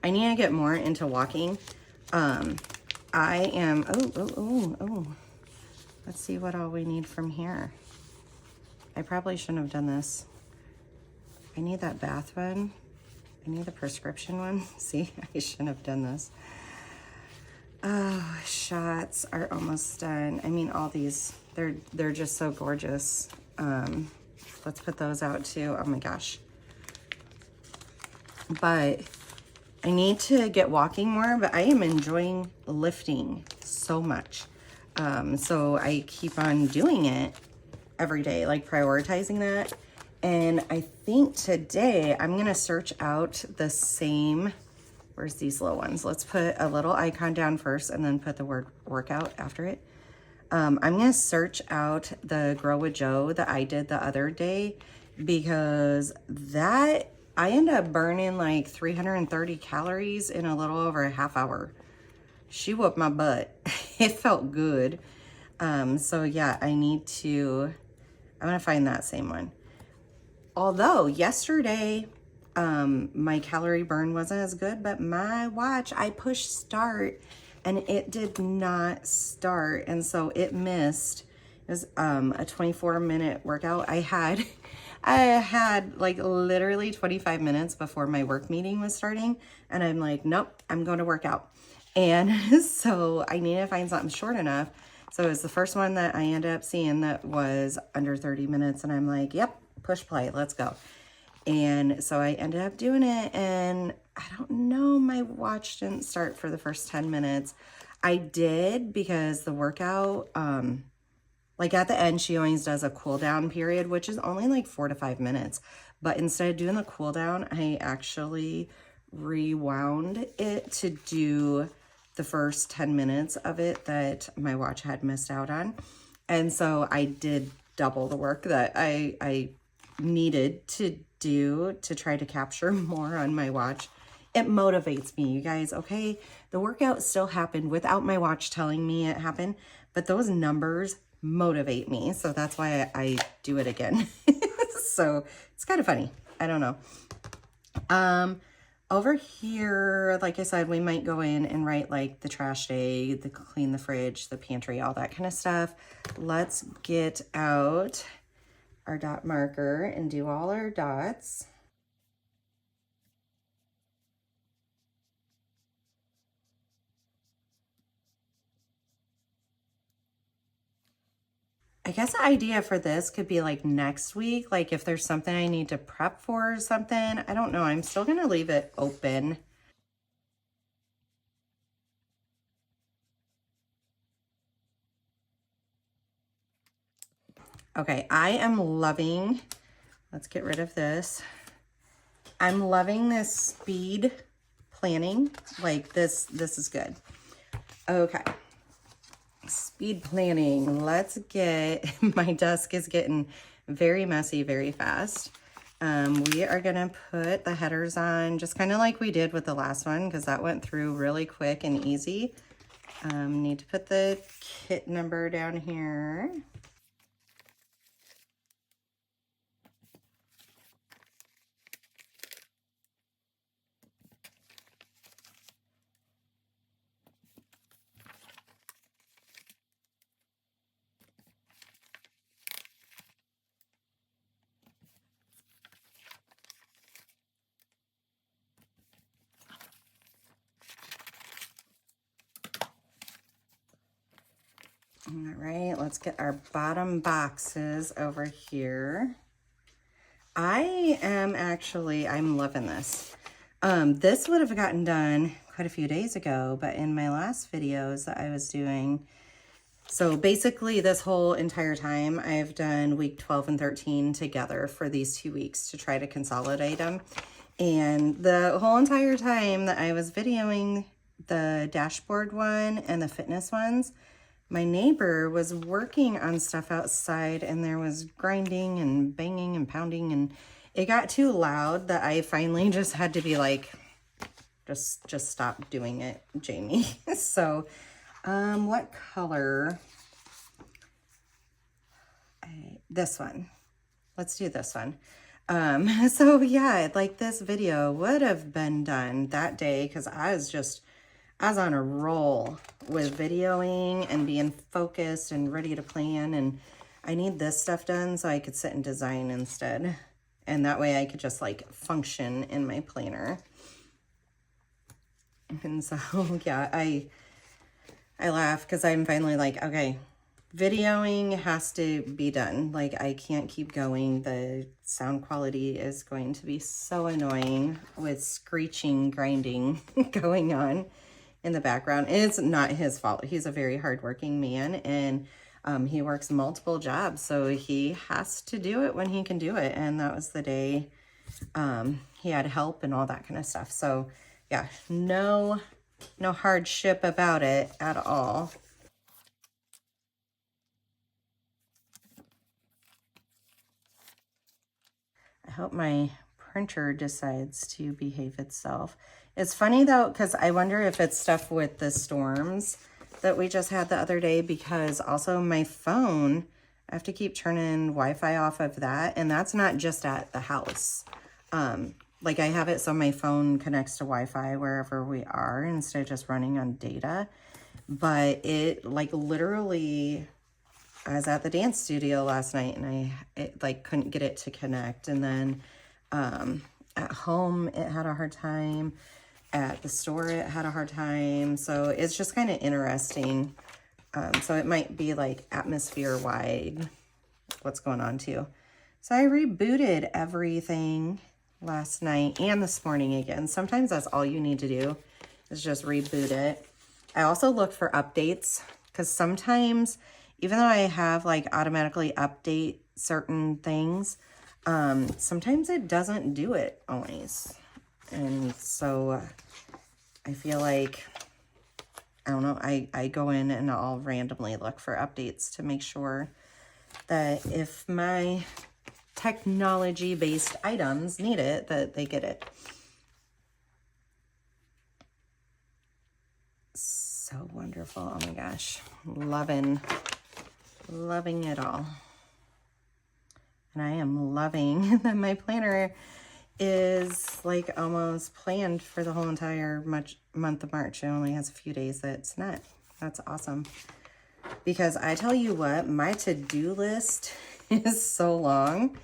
I need to get more into walking. I am, oh. Let's see what all we need from here. I probably shouldn't have done this. I need that bath one. I need the prescription one. See, I shouldn't have done this. Oh, shots are almost done. I mean, all these, they're just so gorgeous. Let's put those out too. Oh my gosh. But I need to get walking more, but I am enjoying lifting so much. So I keep on doing it every day, like prioritizing that. And I think today I'm gonna search out the same, where's these little ones? Let's put a little icon down first and then put the word workout after it. I'm gonna search out the Grow with Joe that I did the other day, because that, I end up burning like 330 calories in a little over a half hour. She whooped my butt. It felt good. So yeah, I'm gonna find that same one. Although yesterday, my calorie burn wasn't as good, but my watch, I pushed start and it did not start. And so it missed. It was a 24-minute workout. I had like literally 25 minutes before my work meeting was starting. And I'm like, nope, I'm going to work out. And so I need to find something short enough. So it was the first one that I ended up seeing that was under 30 minutes. And I'm like, yep, push play, let's go. And so I ended up doing it, and I don't know, my watch didn't start for the first 10 minutes. I did, because the workout, like at the end, she always does a cool down period, which is only like 4 to 5 minutes. But instead of doing the cool down, I actually rewound it to do the first 10 minutes of it that my watch had missed out on. And so I did double the work that I needed to do to try to capture more on my watch. It motivates me, you guys, okay? The workout still happened without my watch telling me it happened, but those numbers motivate me. So that's why I do it again. So it's kind of funny. I don't know. Over here, like I said, we might go in and write like the trash day, the clean the fridge, the pantry, all that kind of stuff. Let's get out our dot marker and do all our dots. I guess the idea for this could be like next week, like if there's something I need to prep for or something. I don't know. I'm still going to leave it open. Okay, I am loving, let's get rid of this. I'm loving this speed planning. Like this is good. Okay. Speed planning. Let's get, my desk is getting very messy very fast. We are going to put the headers on just kind of like we did with the last one, because that went through really quick and easy. Need to put the kit number down here. All right, let's get our bottom boxes over here. I'm loving this. This would have gotten done quite a few days ago, but in my last videos that I was doing, so basically this whole entire time I've done week 12 and 13 together for these 2 weeks to try to consolidate them. And the whole entire time that I was videoing the dashboard one and the fitness ones, my neighbor was working on stuff outside and there was grinding and banging and pounding, and it got too loud that I finally just had to be like, just stop doing it, Jamie. So, what color? This one. Let's do this one. So yeah, like this video would have been done that day because I was on a roll with videoing and being focused and ready to plan, and I need this stuff done so I could sit and design instead. And that way I could just like function in my planner. And so yeah, I laugh because I'm finally like, okay, videoing has to be done. Like, I can't keep going. The sound quality is going to be so annoying with screeching, grinding going on in the background. It's not his fault. He's a very hardworking man, and he works multiple jobs, so he has to do it when he can do it. And that was the day he had help and all that kind of stuff. So yeah, no hardship about it at all. I hope my printer decides to behave itself. It's funny though, because I wonder if it's stuff with the storms that we just had the other day, because also my phone, I have to keep turning Wi-Fi off of that, and that's not just at the house. Like I have it so my phone connects to Wi-Fi wherever we are instead of just running on data. But it like literally, I was at the dance studio last night and it like couldn't get it to connect. And then at home it had a hard time. At the store it had a hard time. So it's just kind of interesting. So it might be like atmosphere wide what's going on too. So I rebooted everything last night and this morning again. Sometimes that's all you need to do is just reboot it. I also look for updates because sometimes, even though I have like automatically update certain things, sometimes it doesn't do it always. And so I feel like, I don't know, I go in and I'll randomly look for updates to make sure that if my technology-based items need it, that they get it. So wonderful. Oh my gosh. Loving it all. And I am loving that my planner is like almost planned for the whole entire month of March. It only has a few days that it's not. That's awesome. Because I tell you what, my to-do list is so long.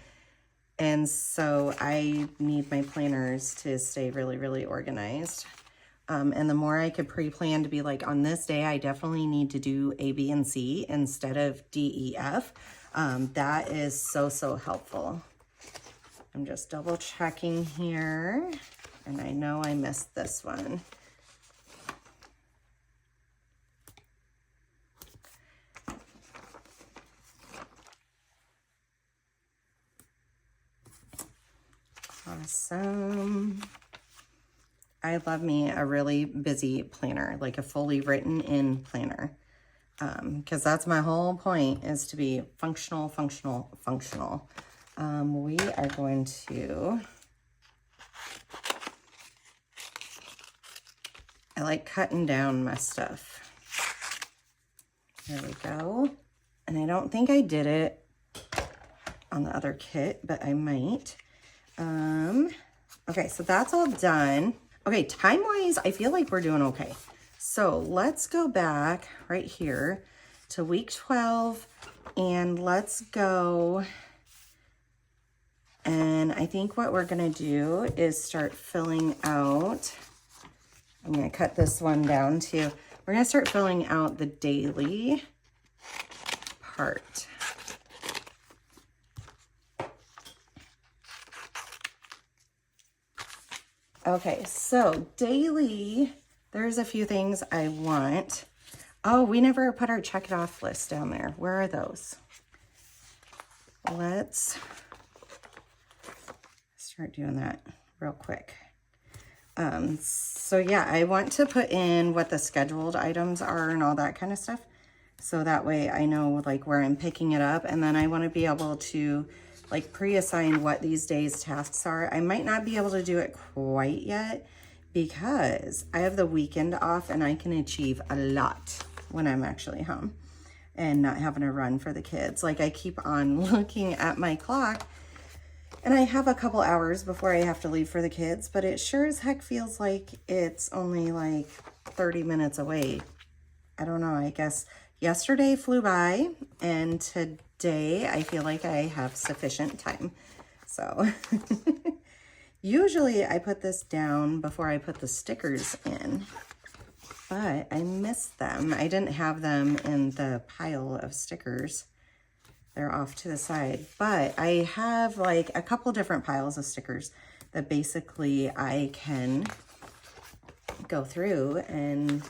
And so I need my planners to stay really, really organized. And the more I could pre-plan to be like, on this day, I definitely need to do A, B, and C instead of D, E, F. That is so helpful. I'm just double checking here. And I know I missed this one. Awesome. I love me a really busy planner, like a fully written in planner. Because that's my whole point, is to be functional. We are going to, I like cutting down my stuff. There we go. And I don't think I did it on the other kit, but I might. Okay, so that's all done. Okay, time-wise, I feel like we're doing okay. So let's go back right here to week 12, and let's go, and I think what we're gonna do is start filling out, I'm gonna cut this one down too. We're gonna start filling out the daily part. Okay, so daily, there's a few things I want. Oh, we never put our check it off list down there. Where are those? Let's start doing that real quick. So yeah, I want to put in what the scheduled items are and all that kind of stuff. So that way I know like where I'm picking it up, and then I want to be able to like pre-assign what these days tasks are. I might not be able to do it quite yet because I have the weekend off and I can achieve a lot when I'm actually home and not having to run for the kids. Like I keep on looking at my clock and I have a couple hours before I have to leave for the kids, but it sure as heck feels like it's only like 30 minutes away. I don't know, I guess yesterday flew by and today I feel like I have sufficient time. So usually I put this down before I put the stickers in, but I missed them. I didn't have them in the pile of stickers. They're off to the side, but I have like a couple different piles of stickers that basically I can go through and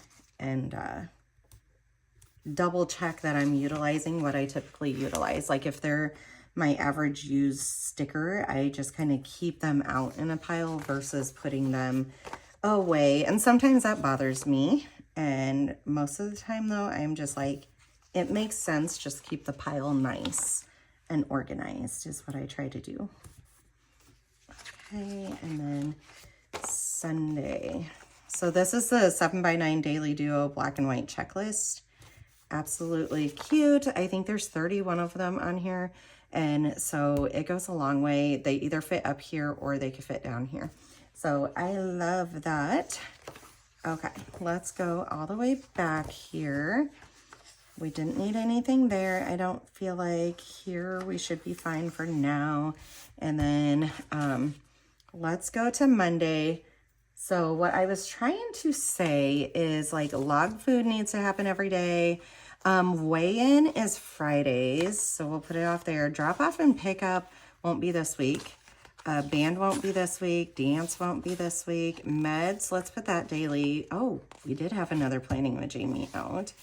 double check that I'm utilizing what I typically utilize. Like if they're my average used sticker, I just kind of keep them out in a pile versus putting them away. And sometimes that bothers me. And most of the time though, I'm just like, it makes sense, just keep the pile nice and organized is what I try to do. Okay, and then Sunday. So this is the 7x9 Daily Duo black and white checklist. Absolutely cute. I think there's 31 of them on here. And so it goes a long way. They either fit up here or they could fit down here. So I love that. Okay, let's go all the way back here. We didn't need anything there. I don't feel like here we should be fine for now. And then let's go to Monday. So what I was trying to say is like log food needs to happen every day. Weigh-in is Fridays, so we'll put it off there. Drop off and pick up won't be this week. Band won't be this week. Dance won't be this week. Meds, let's put that daily. Oh, we did have another Planning with Jamie out.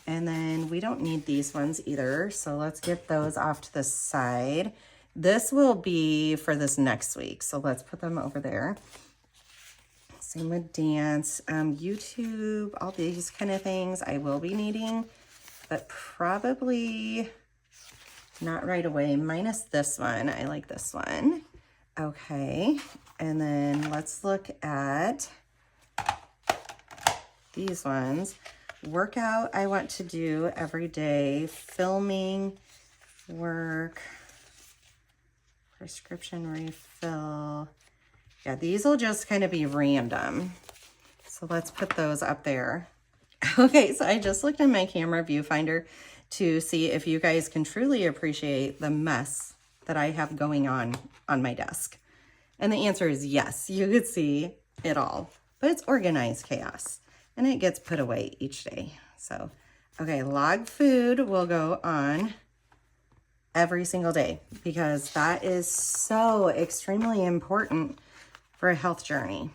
And then we don't need these ones either, so let's get those off to the side. This will be for this next week, so let's put them over there. Same with dance, YouTube, all these kind of things I will be needing, but probably not right away, minus this one. I like this one. Okay, and then let's look at these ones. Workout I want to do every day. Filming, work, prescription refill. Yeah, these will just kind of be random. So let's put those up there. Okay, so I just looked in my camera viewfinder to see if you guys can truly appreciate the mess that I have going on my desk. And the answer is yes, you could see it all, but it's organized chaos. And it gets put away each day. So, okay, log food will go on every single day because that is so extremely important for a health journey.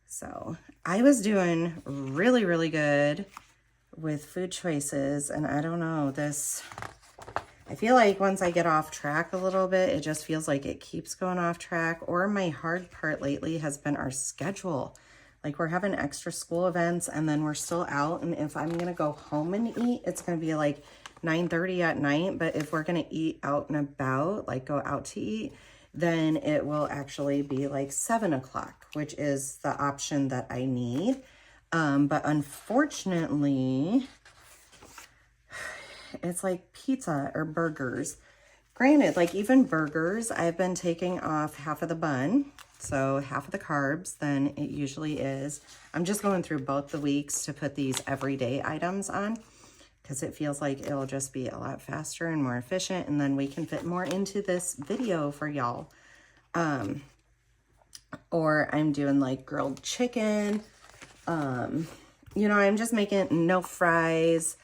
So I was doing really, really good with food choices, and I don't know, I feel like once I get off track a little bit, it just feels like it keeps going off track. Or my hard part lately has been our schedule. Like we're having extra school events and then we're still out. And if I'm going to go home and eat, it's going to be like 9:30 at night. But if we're going to eat out and about, like go out to eat, then it will actually be like 7 o'clock, which is the option that I need. But unfortunately, it's like pizza or burgers. Granted, like even burgers, I've been taking off half of the bun. So half of the carbs than it usually is. I'm just going through both the weeks to put these everyday items on because it feels like it'll just be a lot faster and more efficient, and then we can fit more into this video for y'all. Or I'm doing like grilled chicken. You know, I'm just making no fries,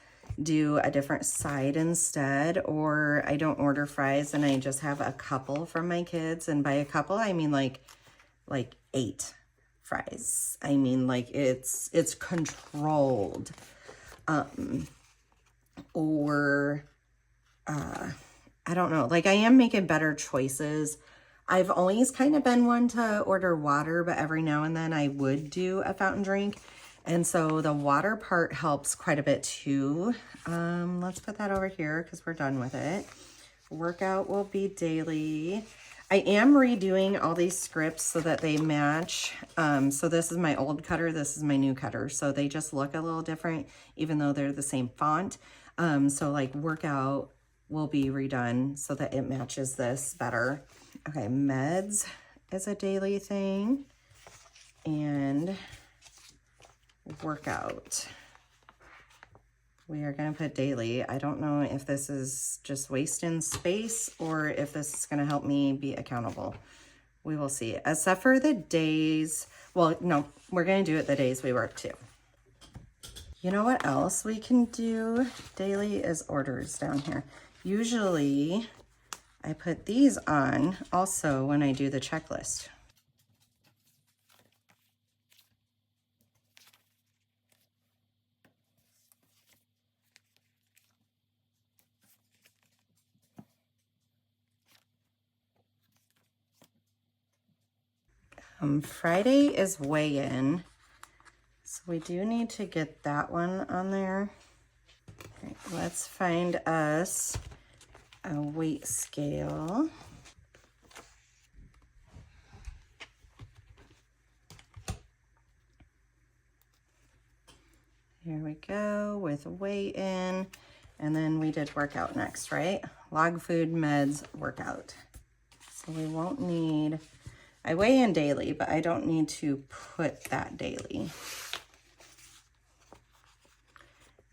do a different side instead, or I don't order fries and I just have a couple from my kids. And by a couple, I mean like 8 fries. I mean, like it's controlled. Or I don't know, like I am making better choices I've always kind of been one to order water, but every now and then I would do a fountain drink. And so the water part helps quite a bit too. Let's put that over here because we're done with it. Workout will be daily. I am redoing all these scripts so that they match. So this is my old cutter, this is my new cutter. So they just look a little different, even though they're the same font. So like workout will be redone so that it matches this better. Okay, meds is a daily thing. And workout, we are going to put daily. I don't know if this is just wasting space or if this is going to help me be accountable. We will see. Except for the days, well, no, we're going to do it the days we work too. You know what else we can do daily is orders down here. Usually I put these on also when I do the checklist. Friday is weigh-in, so we do need to get that one on there. Okay, let's find us a weight scale. Here we go with weigh-in, and then we did workout next, right? Log food, meds, workout. So we won't need, I weigh in daily, but I don't need to put that daily.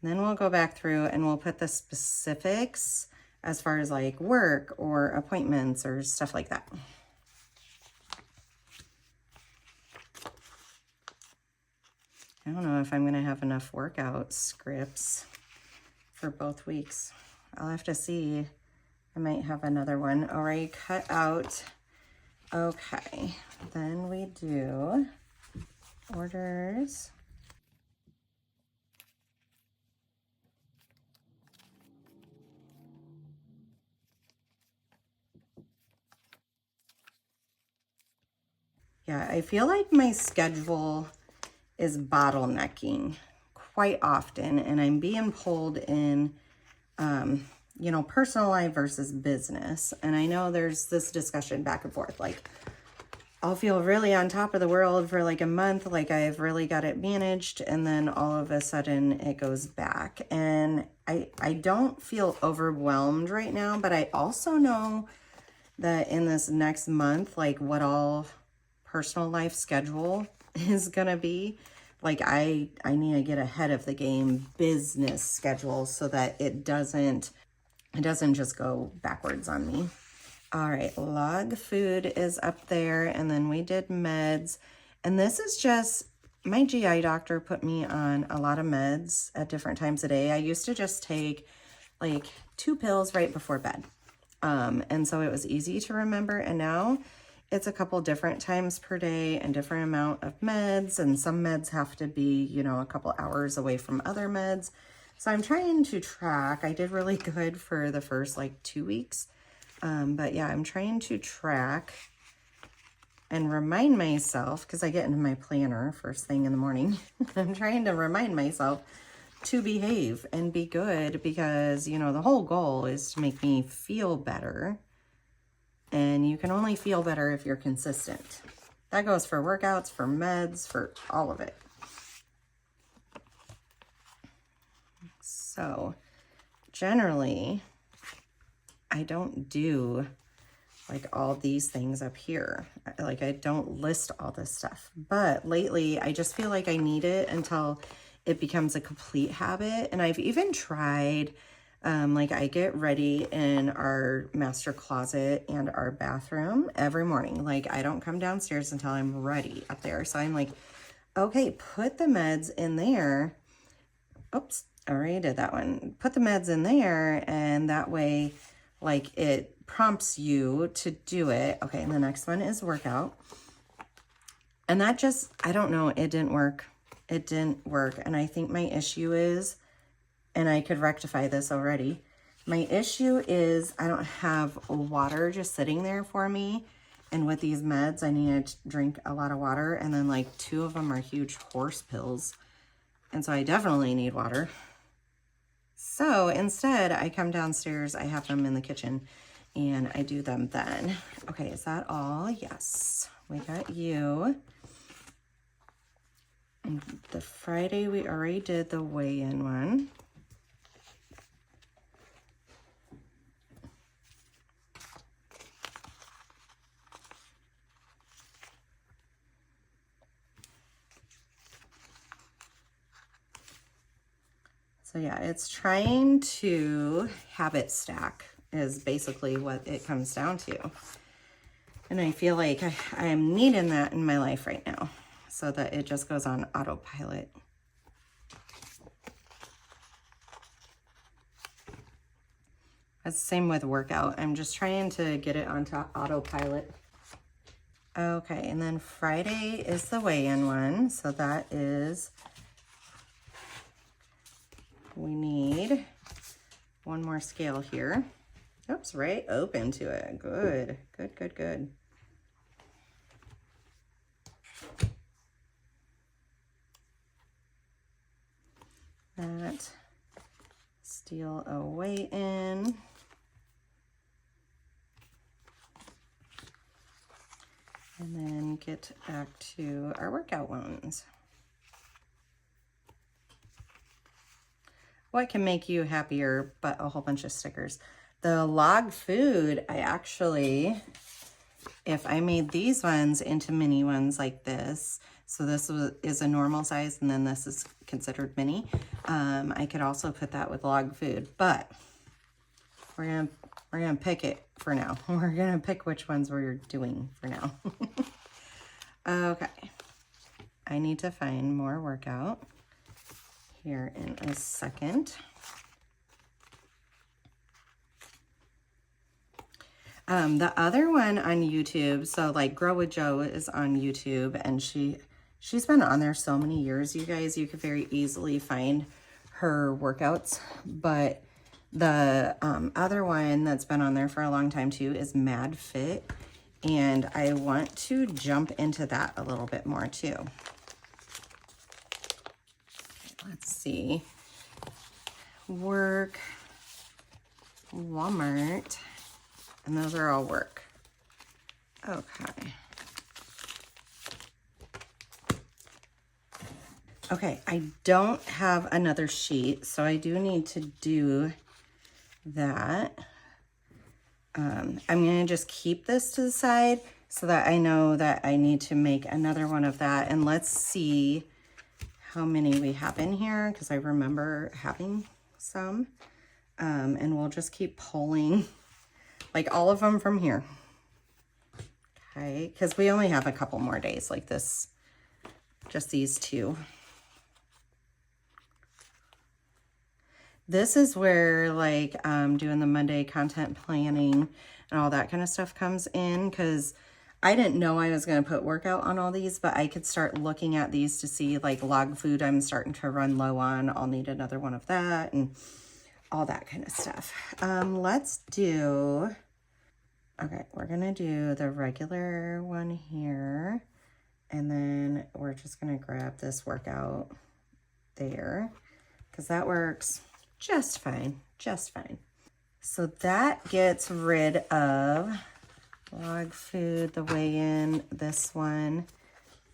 And then we'll go back through and we'll put the specifics as far as like work or appointments or stuff like that. I don't know if I'm going to have enough workout scripts for both weeks. I'll have to see. I might have another one already cut out. Okay, then we do orders. Yeah, I feel like my schedule is bottlenecking quite often, and I'm being pulled in, you know, personal life versus business. And I know there's this discussion back and forth, like I'll feel really on top of the world for like a month, like I've really got it managed, and then all of a sudden it goes back. And I don't feel overwhelmed right now, but I also know that in this next month, like what all personal life schedule is gonna be, like I need to get ahead of the game business schedule so that it doesn't just go backwards on me. All right, log food is up there, and then we did meds. And this is just, my GI doctor put me on a lot of meds at different times a day. I used to just take like 2 pills right before bed. And so it was easy to remember, and now it's a couple different times per day and different amount of meds, and some meds have to be, you know, a couple hours away from other meds. So I'm trying to track. I did really good for the first like 2 weeks. But yeah, I'm trying to track and remind myself, because I get into my planner first thing in the morning. I'm trying to remind myself to behave and be good, because, you know, the whole goal is to make me feel better. And you can only feel better if you're consistent. That goes for workouts, for meds, for all of it. So generally, I don't do like all these things up here. Like I don't list all this stuff. But lately, I just feel like I need it until it becomes a complete habit. And I've even tried, like I get ready in our master closet and our bathroom every morning. Like I don't come downstairs until I'm ready up there. So I'm like, okay, put the meds in there. Oops, I already did that one. Put the meds in there, and that way, like it prompts you to do it. Okay, and the next one is workout. And that just, I don't know, it didn't work. It didn't work. And I think my issue is, and I could rectify this already, my issue is I don't have water just sitting there for me. And with these meds, I need to drink a lot of water. And then like 2 of them are huge horse pills. And so I definitely need water. So instead, I come downstairs, I have them in the kitchen, and I do them then. Okay, is that all? Yes, we got you. And the Friday, we already did the weigh-in one. So yeah, it's trying to habit stack is basically what it comes down to. And I feel like I am needing that in my life right now so that it just goes on autopilot. That's the same with workout. I'm just trying to get it onto autopilot. Okay, and then Friday is the weigh-in one. So that is, we need one more scale here. Oops, right open to it. Good, good, good, good. That, steal a weigh-in. And then get back to our workout ones. What can make you happier but a whole bunch of stickers? The log food, I actually, if I made these ones into mini ones like this, so this is a normal size and then this is considered mini, I could also put that with log food, but we're gonna pick it for now. We're gonna pick which ones we're doing for now. Okay, I need to find more workout here in a second. The other one on YouTube, so like Grow with Jo is on YouTube, and she's been on there so many years, you guys. You could very easily find her workouts, but the other one that's been on there for a long time too is Mad Fit, and I want to jump into that a little bit more too. Okay, let's see. Work, Walmart, and those are all work. Okay. Okay, I don't have another sheet, so I do need to do that. I'm gonna just keep this to the side so that I know that I need to make another one of that. And let's see how many we have in here, because I remember having some. And we'll just keep pulling like all of them from here. Okay, because we only have a couple more days like this, just these 2. This is where like doing the Monday content planning and all that kind of stuff comes in, because I didn't know I was going to put workout on all these, but I could start looking at these to see like log food I'm starting to run low on. I'll need another one of that and all that kind of stuff. Let's do, okay, we're going to do the regular one here, and then we're just going to grab this workout there, because that works just fine, just fine. So that gets rid of log food, the weigh-in, this one.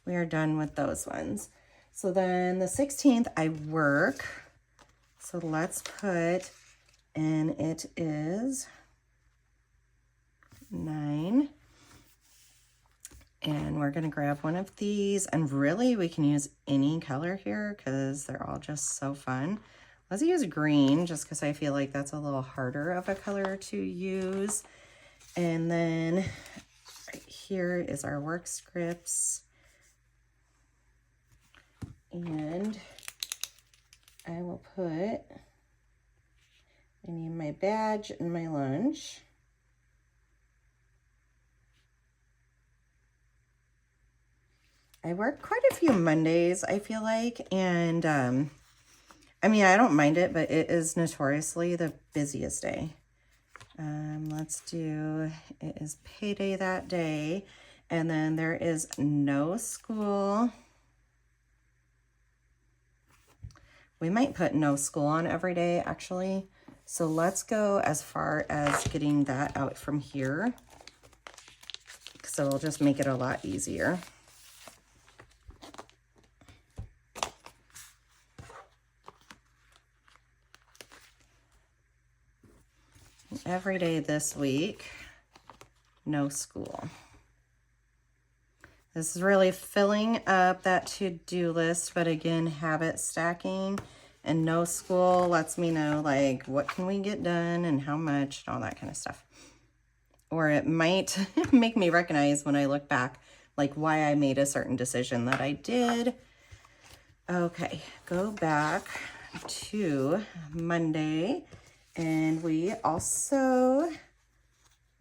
We are done with those ones. So then the 16th I work. So let's put, and it is 9. And we're gonna grab one of these, and really we can use any color here because they're all just so fun. Let's use green just because I feel like that's a little harder of a color to use. And then right here is our work scripts. And I will put, I need my badge and my lunch. I work quite a few Mondays, I feel like, and I mean, I don't mind it, but it is notoriously the busiest day. Let's do, it is payday that day. And then there is no school. We might put no school on every day, actually. So let's go as far as getting that out from here. So it'll just make it a lot easier. Every day this week, no school. This is really filling up that to-do list, but again, habit stacking and no school lets me know like what can we get done and how much and all that kind of stuff. Or it might make me recognize when I look back like why I made a certain decision that I did. Okay, go back to Monday, and we also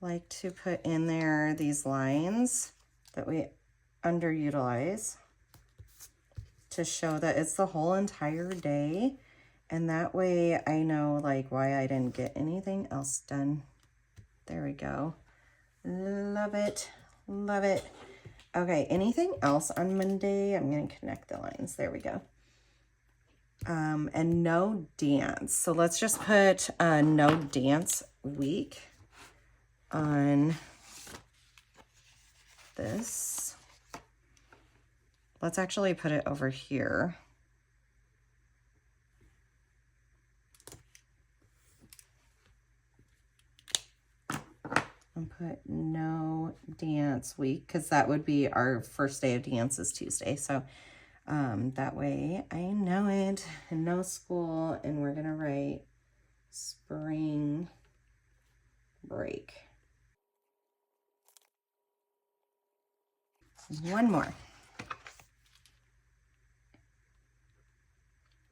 like to put in there these lines that we underutilize to show that it's the whole entire day, and that way I know like why I didn't get anything else done. There we go. Love it, love it. Okay, anything else on Monday? I'm gonna connect the lines. There we go. And no dance. So let's just put no dance week on this. Let's actually put it over here. And put no dance week, because that would be our first day of dance is Tuesday. So that way I know it, and no school, and we're gonna write spring break. One more.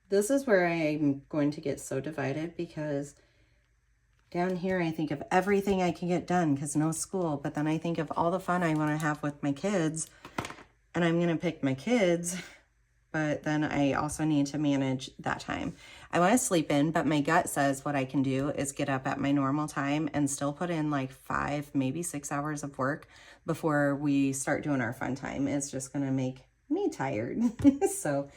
This is where I'm going to get so divided, because down here I think of everything I can get done because no school, but then I think of all the fun I want to have with my kids, and I'm going to pick my kids, but then I also need to manage that time. I want to sleep in, but my gut says what I can do is get up at my normal time and still put in like 5, maybe 6 hours of work before we start doing our fun time. It's just going to make me tired. So,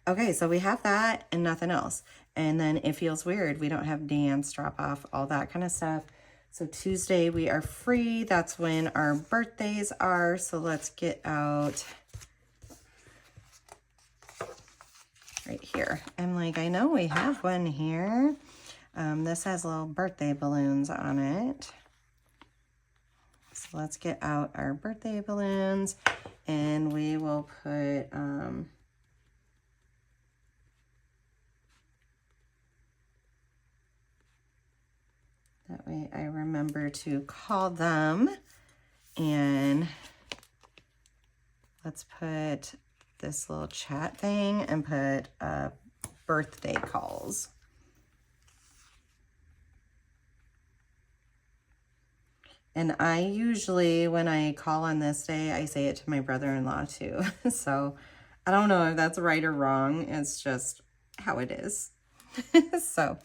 okay, so we have that and nothing else. And then it feels weird. We don't have dance, drop off, all that kind of stuff. So Tuesday we are free. That's when our birthdays are. So let's get out right here. I'm like, I know we have one here. This has little birthday balloons on it. So let's get out our birthday balloons, and we will put, that way I remember to call them. And let's put this little chat thing and put birthday calls. And I usually, when I call on this day, I say it to my brother-in-law too. So I don't know if that's right or wrong. It's just how it is. So,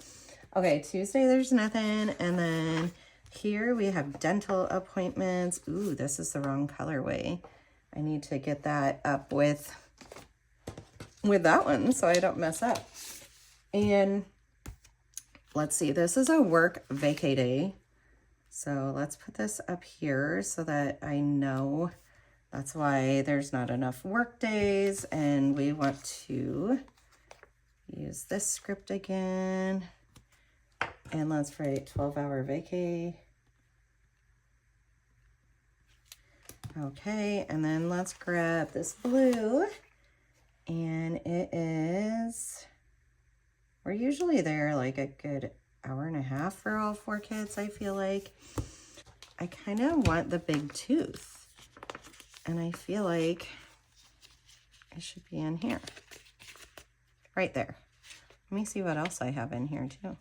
okay, Tuesday there's nothing. And then here we have dental appointments. Ooh, this is the wrong colorway. I need to get that up with that one so I don't mess up. And let's see, this is a work vacay day. So let's put this up here so that I know that's why there's not enough work days, and we want to use this script again. And let's write 12-hour vacay. Okay, and then let's grab this blue, and it is, we're usually there like a good hour and a half for all 4 kids, I feel like. I kind of want the big tooth, and I feel like it should be in here. Right there. Let me see what else I have in here too.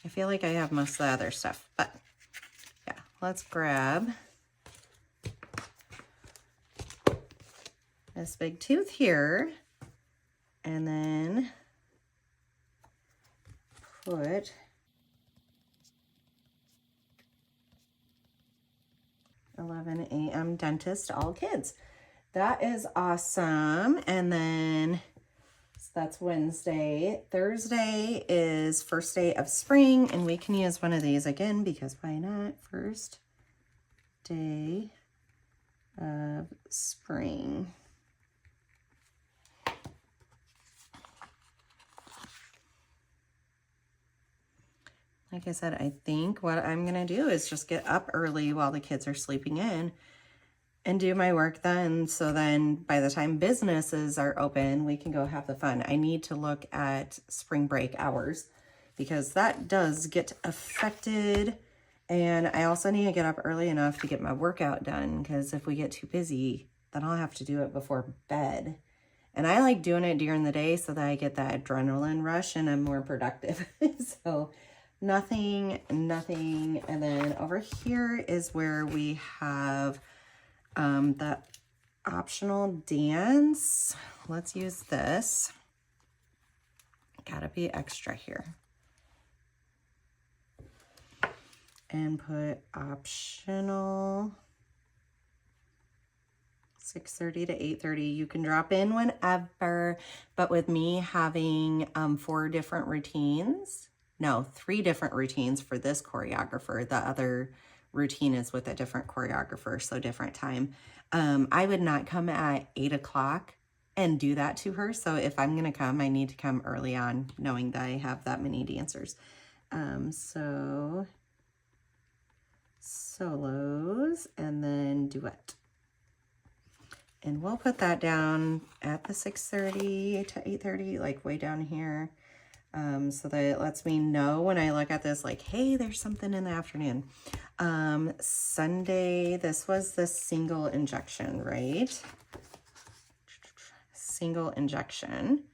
I feel like I have most of the other stuff, but yeah, let's grab this big tooth here. And then put "11 a.m. dentist, all kids." That is awesome. And then so that's Wednesday. Thursday is first day of spring, and we can use one of these again because why not? First day of spring. Like I said, I think what I'm going to do is just get up early while the kids are sleeping in and do my work then. So then by the time businesses are open, we can go have the fun. I need to look at spring break hours because that does get affected. And I also need to get up early enough to get my workout done because if we get too busy, then I'll have to do it before bed. And I like doing it during the day so that I get that adrenaline rush and I'm more productive. So nothing. And then over here is where we have the optional dance. Let's use this. Gotta be extra here. And put optional 6:30 to 8:30. You can drop in whenever, but with me having 3 different routines for this choreographer, the other routine is with a different choreographer, so different time. I would not come at 8 o'clock and do that to her. So if I'm going to come, I need to come early on knowing that I have that many dancers. So solos and then duet. And we'll put that down at the 6:30 to 8:30, like way down here. So that it lets me know when I look at this, like, hey, there's something in the afternoon. Sunday, this was the single injection, right? Single injection.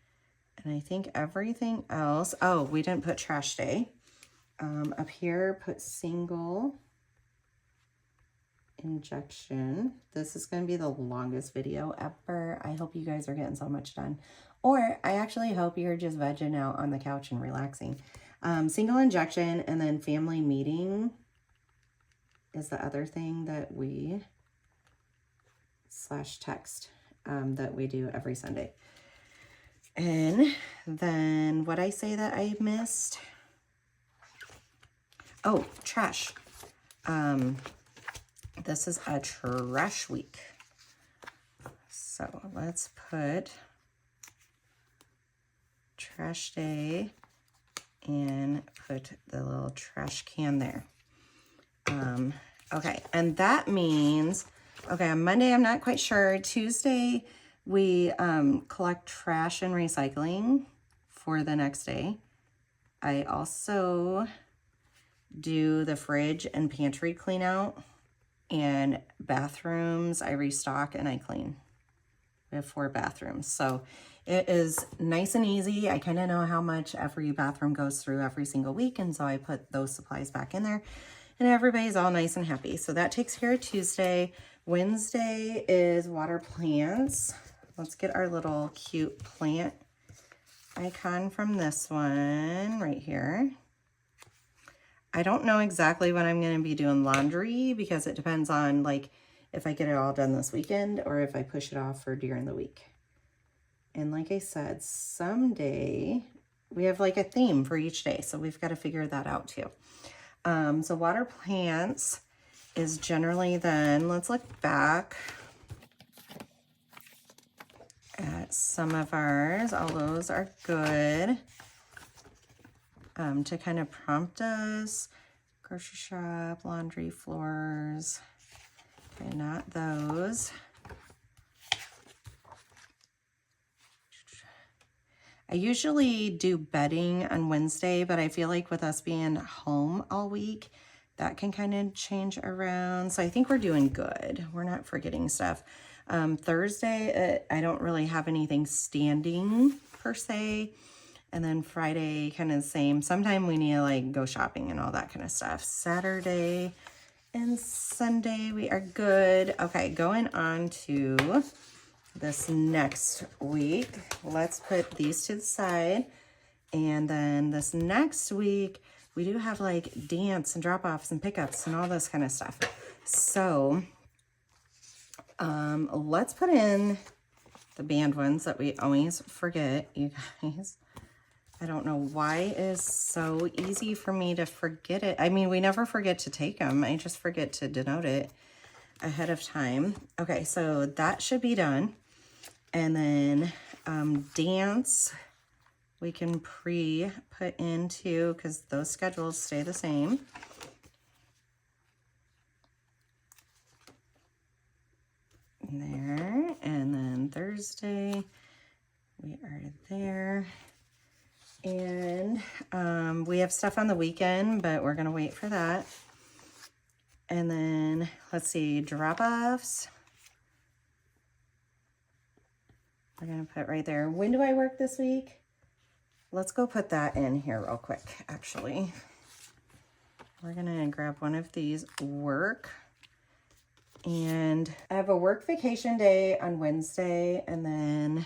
And I think everything else, oh, we didn't put trash day. Up here, put single injection. This is going to be the longest video ever. I hope you guys are getting so much done. Or I actually hope you're just vegging out on the couch and relaxing. Single injection and then family meeting is the other thing that we /text that we do every Sunday. And then what I say that I missed? Oh, trash. This is a trash week. So let's put trash day and put the little trash can there. Okay, and that means, okay, on Monday, I'm not quite sure. Tuesday, we collect trash and recycling for the next day. I also do the fridge and pantry clean out, and bathrooms I restock and I clean. We have 4 bathrooms, so it is nice and easy. I kind of know how much every bathroom goes through every single week, and so I put those supplies back in there, and everybody's all nice and happy. So that takes care of Tuesday. Wednesday is water plants. Let's get our little cute plant icon from this one right here. I don't know exactly when I'm going to be doing laundry because it depends on like if I get it all done this weekend or if I push it off for during the week. And like I said, someday we have like a theme for each day, so we've got to figure that out too. So water plants is generally then, let's look back at some of ours. All those are good. To kind of prompt us. Grocery shop, laundry, floors. Okay, not those. I usually do bedding on Wednesday, but I feel like with us being home all week, that can kind of change around. So I think we're doing good. We're not forgetting stuff. Thursday, I don't really have anything standing per se. And then Friday, kind of the same. Sometime we need to like go shopping and all that kind of stuff. Saturday and Sunday, we are good. Okay, going on to this next week. Let's put these to the side. And then this next week, we do have like dance and drop-offs and pickups and all this kind of stuff. So let's put in the band ones that we always forget, you guys. I don't know why it is so easy for me to forget it. I mean, we never forget to take them. I just forget to denote it ahead of time. Okay, so that should be done. And then dance, we can put into, because those schedules stay the same. There, and then Thursday, we are there. And we have stuff on the weekend, but we're gonna wait for that. And then, let's see, drop-offs. We're gonna put right there. When do I work this week? Let's go put that in here real quick, actually. We're gonna grab one of these, work. And I have a work vacation day on Wednesday, and then,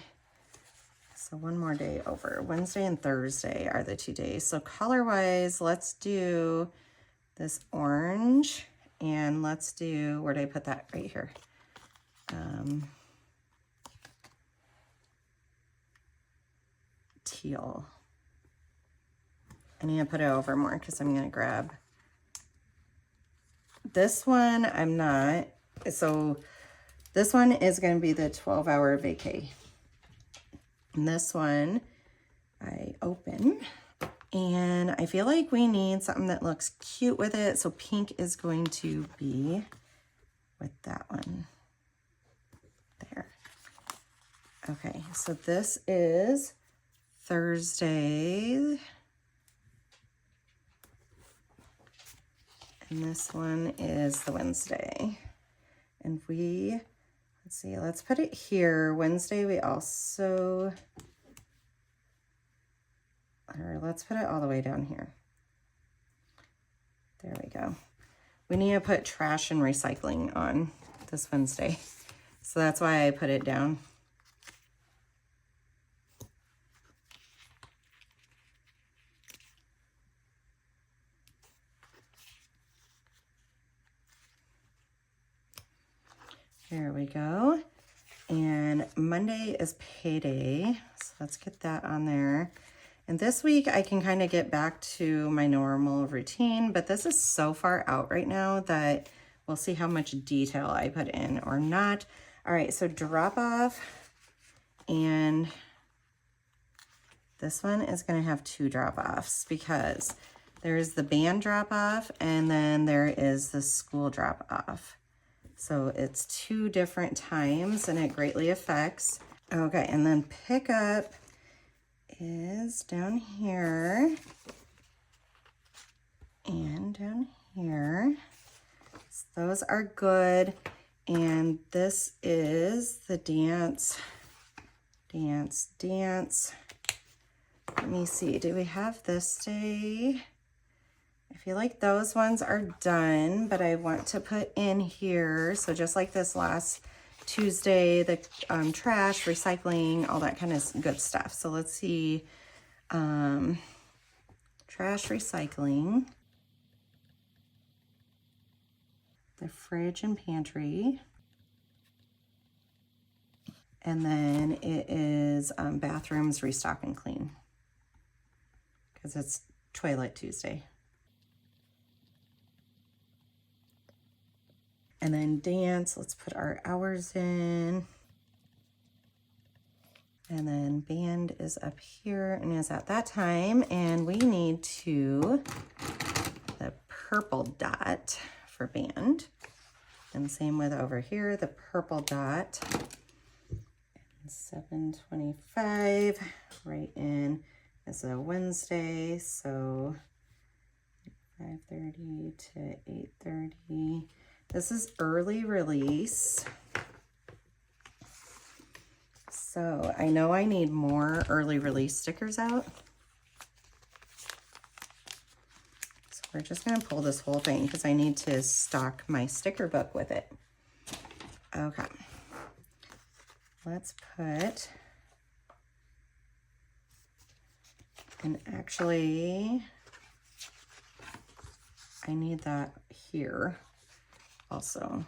so one more day over. Wednesday and Thursday are the 2 days. So color-wise, let's do this orange, and let's do, where did I put that? Right here. Teal. I need to put it over more because I'm going to grab this one. I'm not. So this one is going to be the 12-hour vacay. And this one I open. And I feel like we need something that looks cute with it. So pink is going to be with that one. There. Okay, so this is Thursday. And this one is the Wednesday. And we, let's see, let's put it here. Wednesday, we also, or let's put it all the way down here. There we go. We need to put trash and recycling on this Wednesday. So that's why I put it down. There we go. And Monday is payday, so let's get that on there. And this week I can kind of get back to my normal routine, but this is so far out right now that we'll see how much detail I put in or not. All right, so drop off, and this one is gonna have 2 drop-offs because there's the band drop-off and then there is the school drop-off. So it's 2 different times and it greatly affects. Okay, and then pickup is down here and down here. So those are good. And this is the dance. Let me see, do we have this day? I feel like those ones are done, but I want to put in here, so just like this last Tuesday, the trash, recycling, all that kind of good stuff. So let's see, trash, recycling, the fridge and pantry, and then it is bathrooms, restock and clean, because it's Toilet Tuesday. And then dance, let's put our hours in. And then band is up here and is at that time. And we need the purple dot for band. And same with over here, the purple dot. And 7:25, right in is a Wednesday, so 5:30 to 8:30. This is early release. So I know I need more early release stickers out. So we're just gonna pull this whole thing because I need to stock my sticker book with it. Okay. Let's put And actually, I need that here also.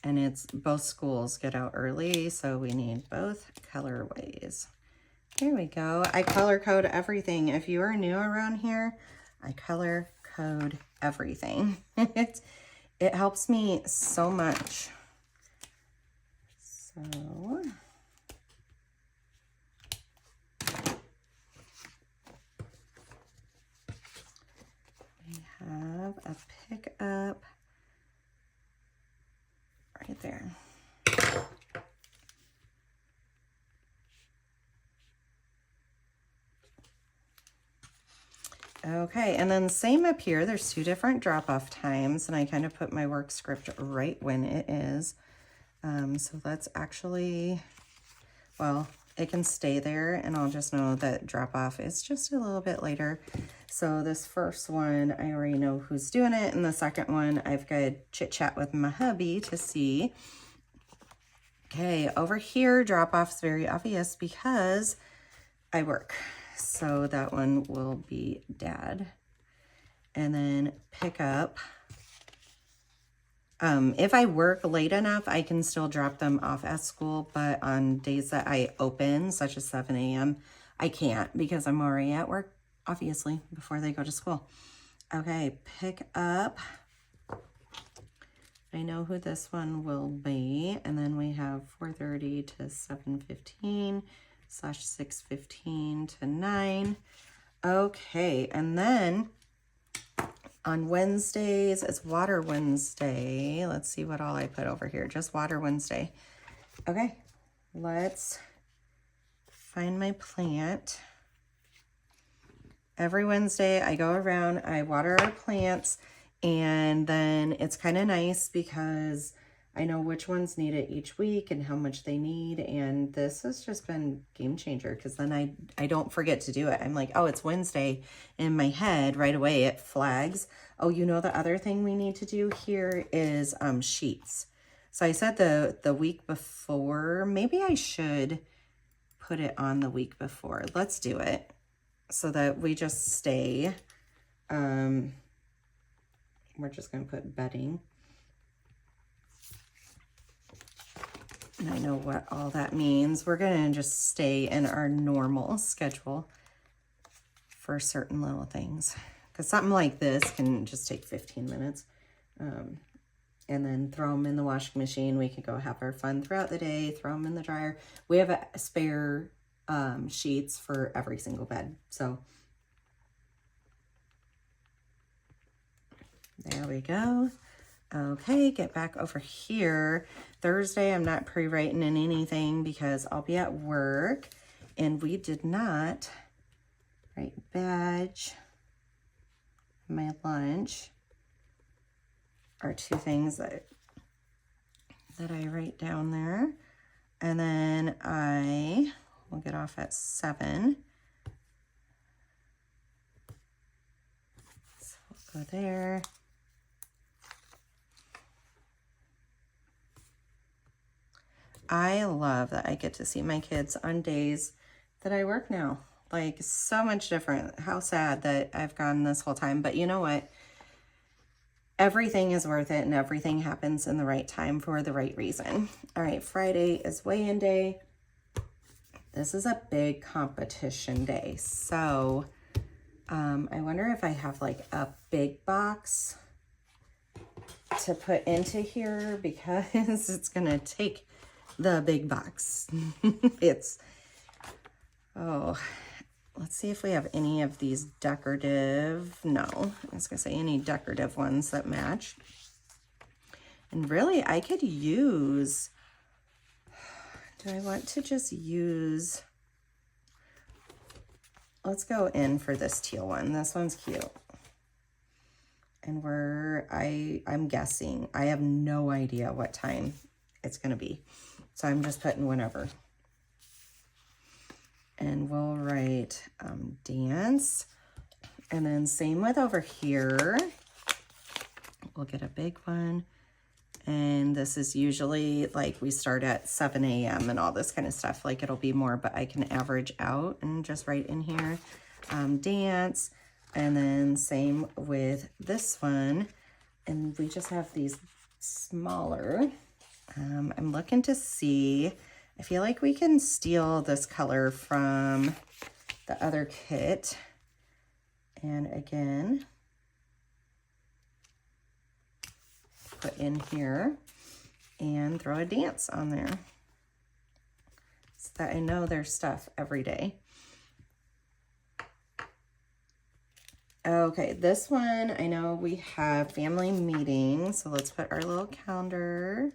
And it's both schools get out early, so we need both colorways. Here we go. I color code everything. If you are new around here, I color code everything. It helps me so much. So we have a pickup right there. Okay, and then same up here. There's 2 different drop-off times, and I kind of put my work script right when it is. So let's actually, well, it can stay there, and I'll just know that drop-off is just a little bit later. So this first one, I already know who's doing it, and the second one, I've got to chit-chat with my hubby to see. Okay, over here, drop-off is very obvious because I work. So that one will be Dad. And then pick up. If I work late enough, I can still drop them off at school, but on days that I open, such as 7 a.m., I can't because I'm already at work, obviously, before they go to school. Okay, pick up. I know who this one will be. And then we have 4:30 to 7:15. / 6:15 to 9. Okay, and then on Wednesdays, it's Water Wednesday. Let's see what all I put over here. Just Water Wednesday. Okay, let's find my plant. Every Wednesday, I go around, I water our plants, and then it's kind of nice because I know which ones need it each week and how much they need, and this has just been game changer because then I don't forget to do it. I'm like, oh, it's Wednesday. In my head, right away, it flags. Oh, you know, the other thing we need to do here is sheets. So I said the week before, maybe I should put it on the week before. Let's do it so that we just stay. We're just going to put bedding. And I know what all that means. We're going to just stay in our normal schedule for certain little things. Because something like this can just take 15 minutes. And then throw them in the washing machine. We could go have our fun throughout the day, throw them in the dryer. We have a spare sheets for every single bed. So there we go. Okay, get back over here. Thursday, I'm not pre-writing in anything because I'll be at work. And we did not write badge. My lunch are 2 things that I write down there. And then I will get off at 7. So we'll go there. I love that I get to see my kids on days that I work now. Like, so much different. How sad that I've gone this whole time. But you know what? Everything is worth it, and everything happens in the right time for the right reason. All right, Friday is weigh-in day. This is a big competition day. So I wonder if I have like a big box to put into here because it's going to take the big box. Let's see if we have any of these decorative. No, I was gonna say any decorative ones that match. And really, I could use, do I want to just use, let's go in for this teal one. This one's cute. And I'm guessing, I have no idea what time it's gonna be. So I'm just putting whenever. And we'll write dance. And then same with over here. We'll get a big one. And this is usually like we start at 7 a.m. and all this kind of stuff. Like it'll be more, but I can average out and just write in here dance. And then same with this one. And we just have these smaller. I'm looking to see, I feel like we can steal this color from the other kit. And again, put in here and throw a dance on there so that I know there's stuff every day. Okay, this one, I know we have family meetings, so let's put our little calendar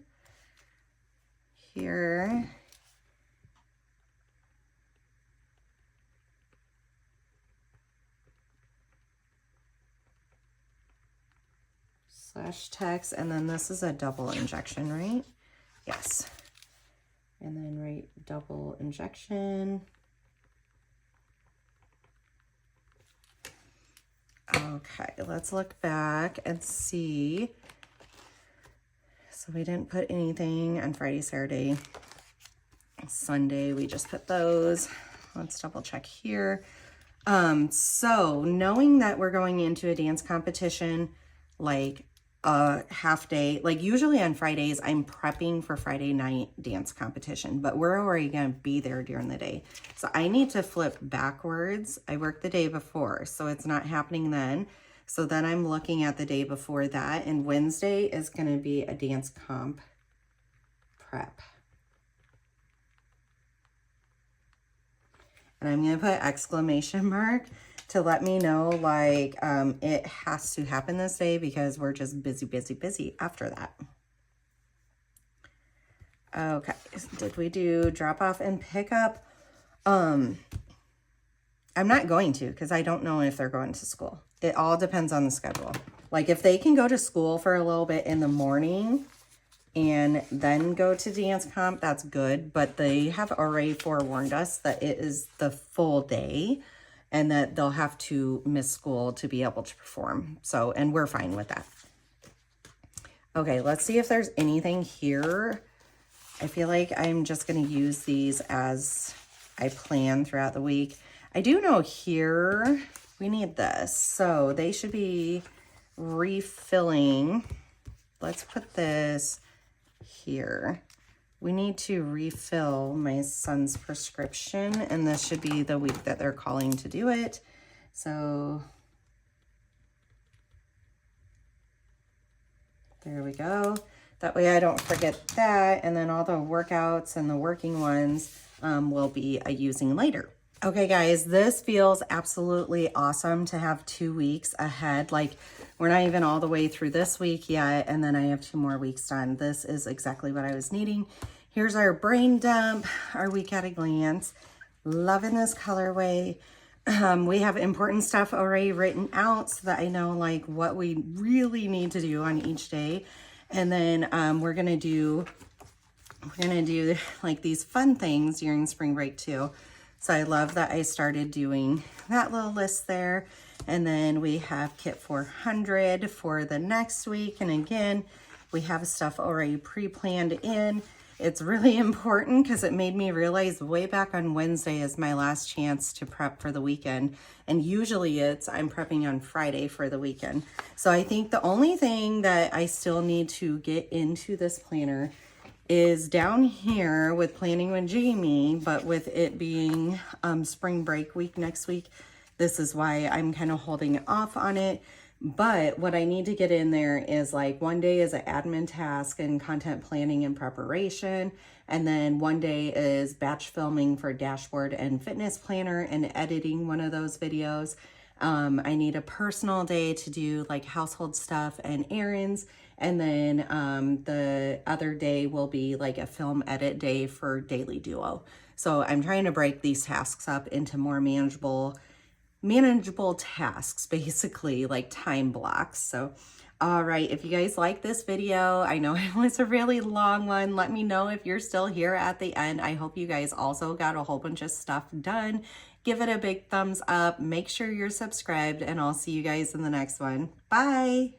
here. Slash text, and then this is a double injection, right? Yes. And then write double injection. Okay, let's look back and see. So we didn't put anything on Friday, Saturday, Sunday. We just put those. Let's double check here. So knowing that we're going into a dance competition, like a half day, like usually on Fridays, I'm prepping for Friday night dance competition, but we're already going to be there during the day. So I need to flip backwards. I worked the day before, so it's not happening then. So then I'm looking at the day before that, and Wednesday is going to be a dance comp prep. And I'm going to put exclamation mark to let me know, like, it has to happen this day because we're just busy, busy, busy after that. Okay, did we do drop off and pick up? I'm not going to because I don't know if they're going to school. It all depends on the schedule. Like if they can go to school for a little bit in the morning and then go to dance comp, that's good. But they have already forewarned us that it is the full day and that they'll have to miss school to be able to perform. So, and we're fine with that. Okay, let's see if there's anything here. I feel like I'm just going to use these as I plan throughout the week. I do know here we need this. So they should be refilling. Let's put this here. We need to refill my son's prescription, and this should be the week that they're calling to do it. So there we go. That way I don't forget that, and then all the workouts and the working ones will be using later. Okay, guys, this feels absolutely awesome to have 2 weeks ahead. Like, we're not even all the way through this week yet, and then I have 2 more weeks done. This is exactly what I was needing. Here's our brain dump, our week at a glance. Loving this colorway. We have important stuff already written out so that I know like what we really need to do on each day. And then we're gonna do like these fun things during spring break too. So I love that I started doing that little list there. And then we have Kit 400 for the next week. And again, we have stuff already pre-planned in. It's really important because it made me realize way back on Wednesday is my last chance to prep for the weekend. And usually I'm prepping on Friday for the weekend. So I think the only thing that I still need to get into this planner is down here with Planning with Jamie, but with it being spring break week next week, this is why I'm kind of holding off on it. But what I need to get in there is like one day is an admin task and content planning and preparation. And then one day is batch filming for dashboard and fitness planner and editing one of those videos. I need a personal day to do like household stuff and errands. And then the other day will be like a film edit day for Daily Duo. So I'm trying to break these tasks up into more manageable tasks, basically like time blocks. So, all right, if you guys like this video, I know it was a really long one. Let me know if you're still here at the end. I hope you guys also got a whole bunch of stuff done. Give it a big thumbs up. Make sure you're subscribed, and I'll see you guys in the next one. Bye.